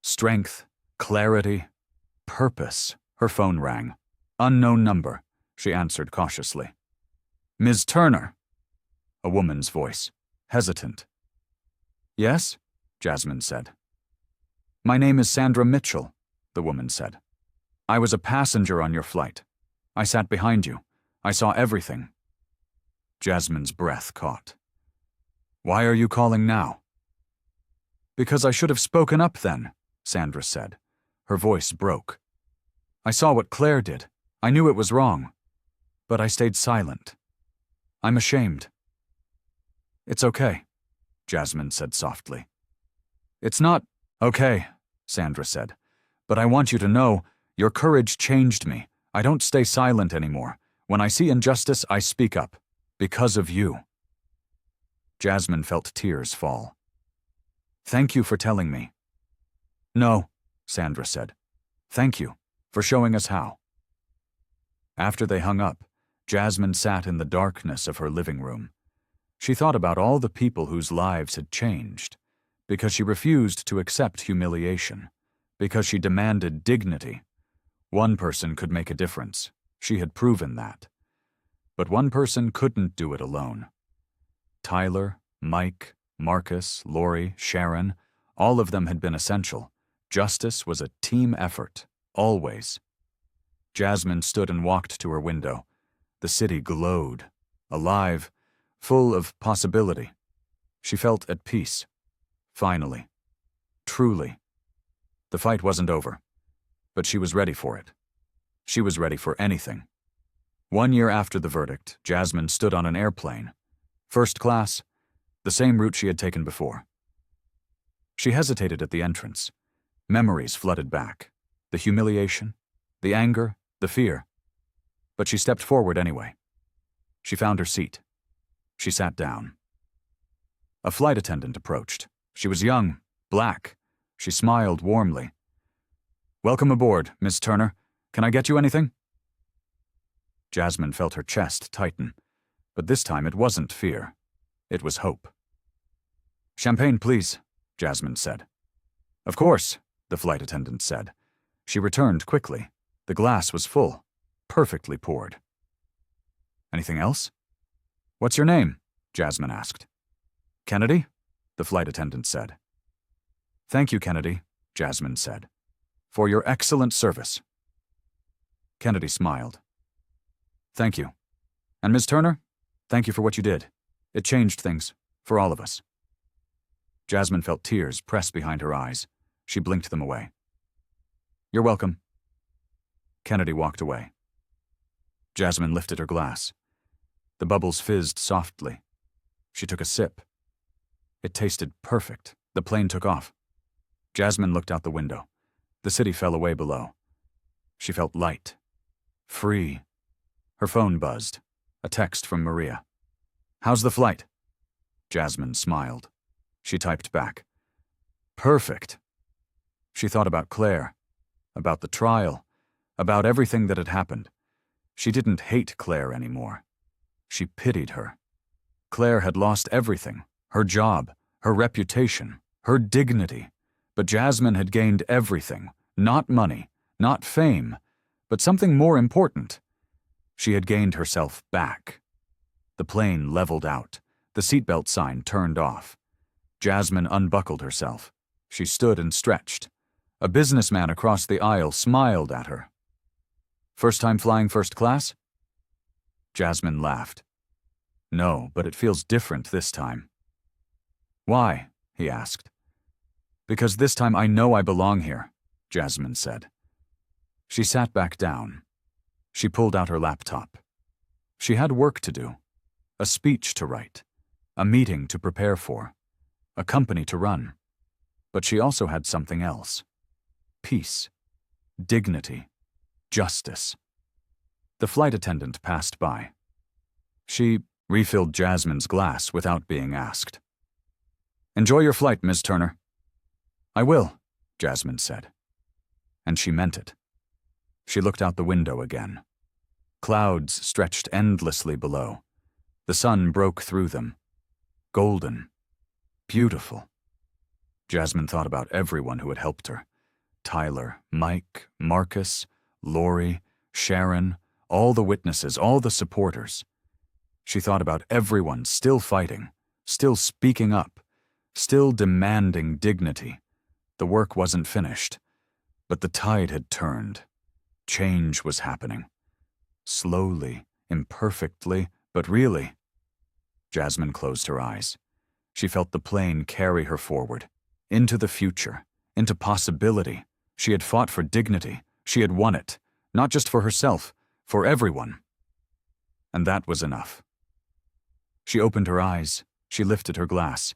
Strength, clarity, purpose. Her phone rang. Unknown number, she answered cautiously. Ms. Turner. A woman's voice, hesitant. Yes? Jasmine said. My name is Sandra Mitchell, the woman said. I was a passenger on your flight. I sat behind you. I saw everything. Jasmine's breath caught. Why are you calling now? Because I should have spoken up then, Sandra said. Her voice broke. I saw what Claire did. I knew it was wrong. But I stayed silent. I'm ashamed. It's okay, Jasmine said softly. It's not okay, Sandra said. But I want you to know, your courage changed me. I don't stay silent anymore. When I see injustice, I speak up. Because of you. Jasmine felt tears fall. Thank you for telling me. No, Sandra said. Thank you for showing us how. After they hung up, Jasmine sat in the darkness of her living room. She thought about all the people whose lives had changed, because she refused to accept humiliation, because she demanded dignity. One person could make a difference. She had proven that. But one person couldn't do it alone. Tyler, Mike, Marcus, Lori, Sharon, all of them had been essential. Justice was a team effort, always. Jasmine stood and walked to her window. The city glowed, alive, full of possibility. She felt at peace. Finally. Truly. The fight wasn't over, but she was ready for it. She was ready for anything. 1 year after the verdict, Jasmine stood on an airplane. First class, the same route she had taken before. She hesitated at the entrance. Memories flooded back. The humiliation, the anger, the fear. But she stepped forward anyway. She found her seat. She sat down. A flight attendant approached. She was young, black. She smiled warmly. Welcome aboard, Miss Turner. Can I get you anything?" Jasmine felt her chest tighten, but this time it wasn't fear. It was hope. "Champagne, please," Jasmine said. "Of course," the flight attendant said. She returned quickly. The glass was full, perfectly poured. "Anything else?" "What's your name?" Jasmine asked. "Kennedy," the flight attendant said. "Thank you, Kennedy," Jasmine said, "for your excellent service." Kennedy smiled. "Thank you. And Ms. Turner, thank you for what you did. It changed things, for all of us." Jasmine felt tears press behind her eyes. She blinked them away. "You're welcome." Kennedy walked away. Jasmine lifted her glass. The bubbles fizzed softly. She took a sip. It tasted perfect. The plane took off. Jasmine looked out the window. The city fell away below. She felt light. Free. Her phone buzzed. A text from Maria. "How's the flight?" Jasmine smiled. She typed back. "Perfect." She thought about Claire, about the trial, about everything that had happened. She didn't hate Claire anymore. She pitied her. Claire had lost everything, her job, her reputation, her dignity. But Jasmine had gained everything, not money, not fame, but something more important. She had gained herself back. The plane leveled out. The seatbelt sign turned off. Jasmine unbuckled herself. She stood and stretched. A businessman across the aisle smiled at her. "First time flying first class?" Jasmine laughed. "No, but it feels different this time." "Why?" he asked. "Because this time I know I belong here," Jasmine said. She sat back down. She pulled out her laptop. She had work to do, a speech to write, a meeting to prepare for, a company to run. But she also had something else. Peace, dignity, justice. The flight attendant passed by. She refilled Jasmine's glass without being asked. "Enjoy your flight, Ms. Turner." "I will," Jasmine said. And she meant it. She looked out the window again. Clouds stretched endlessly below. The sun broke through them. Golden. Beautiful. Jasmine thought about everyone who had helped her. Tyler, Mike, Marcus, Lori, Sharon, all the witnesses, all the supporters. She thought about everyone still fighting, still speaking up, still demanding dignity. The work wasn't finished, but the tide had turned. Change was happening. Slowly, imperfectly, but really. Jasmine closed her eyes. She felt the plane carry her forward, into the future, into possibility. She had fought for dignity. She had won it, not just for herself, for everyone. And that was enough. She opened her eyes. She lifted her glass.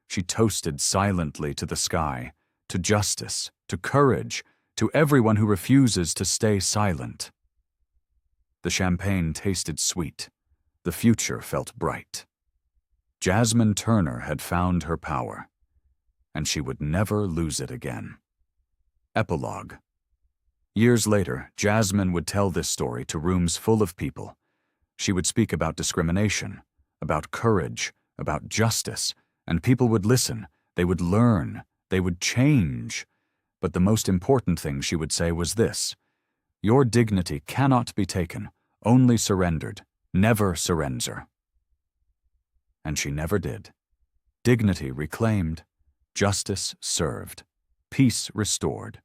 She toasted silently to the sky, to justice, to courage, to everyone who refuses to stay silent. The champagne tasted sweet. The future felt bright. Jasmine Turner had found her power, and she would never lose it again. Epilogue. Years later, Jasmine would tell this story to rooms full of people. She would speak about discrimination, about courage, about justice, and people would listen, they would learn, they would change. But the most important thing she would say was this: your dignity cannot be taken, only surrendered, never surrender. And she never did. Dignity reclaimed, justice served, peace restored.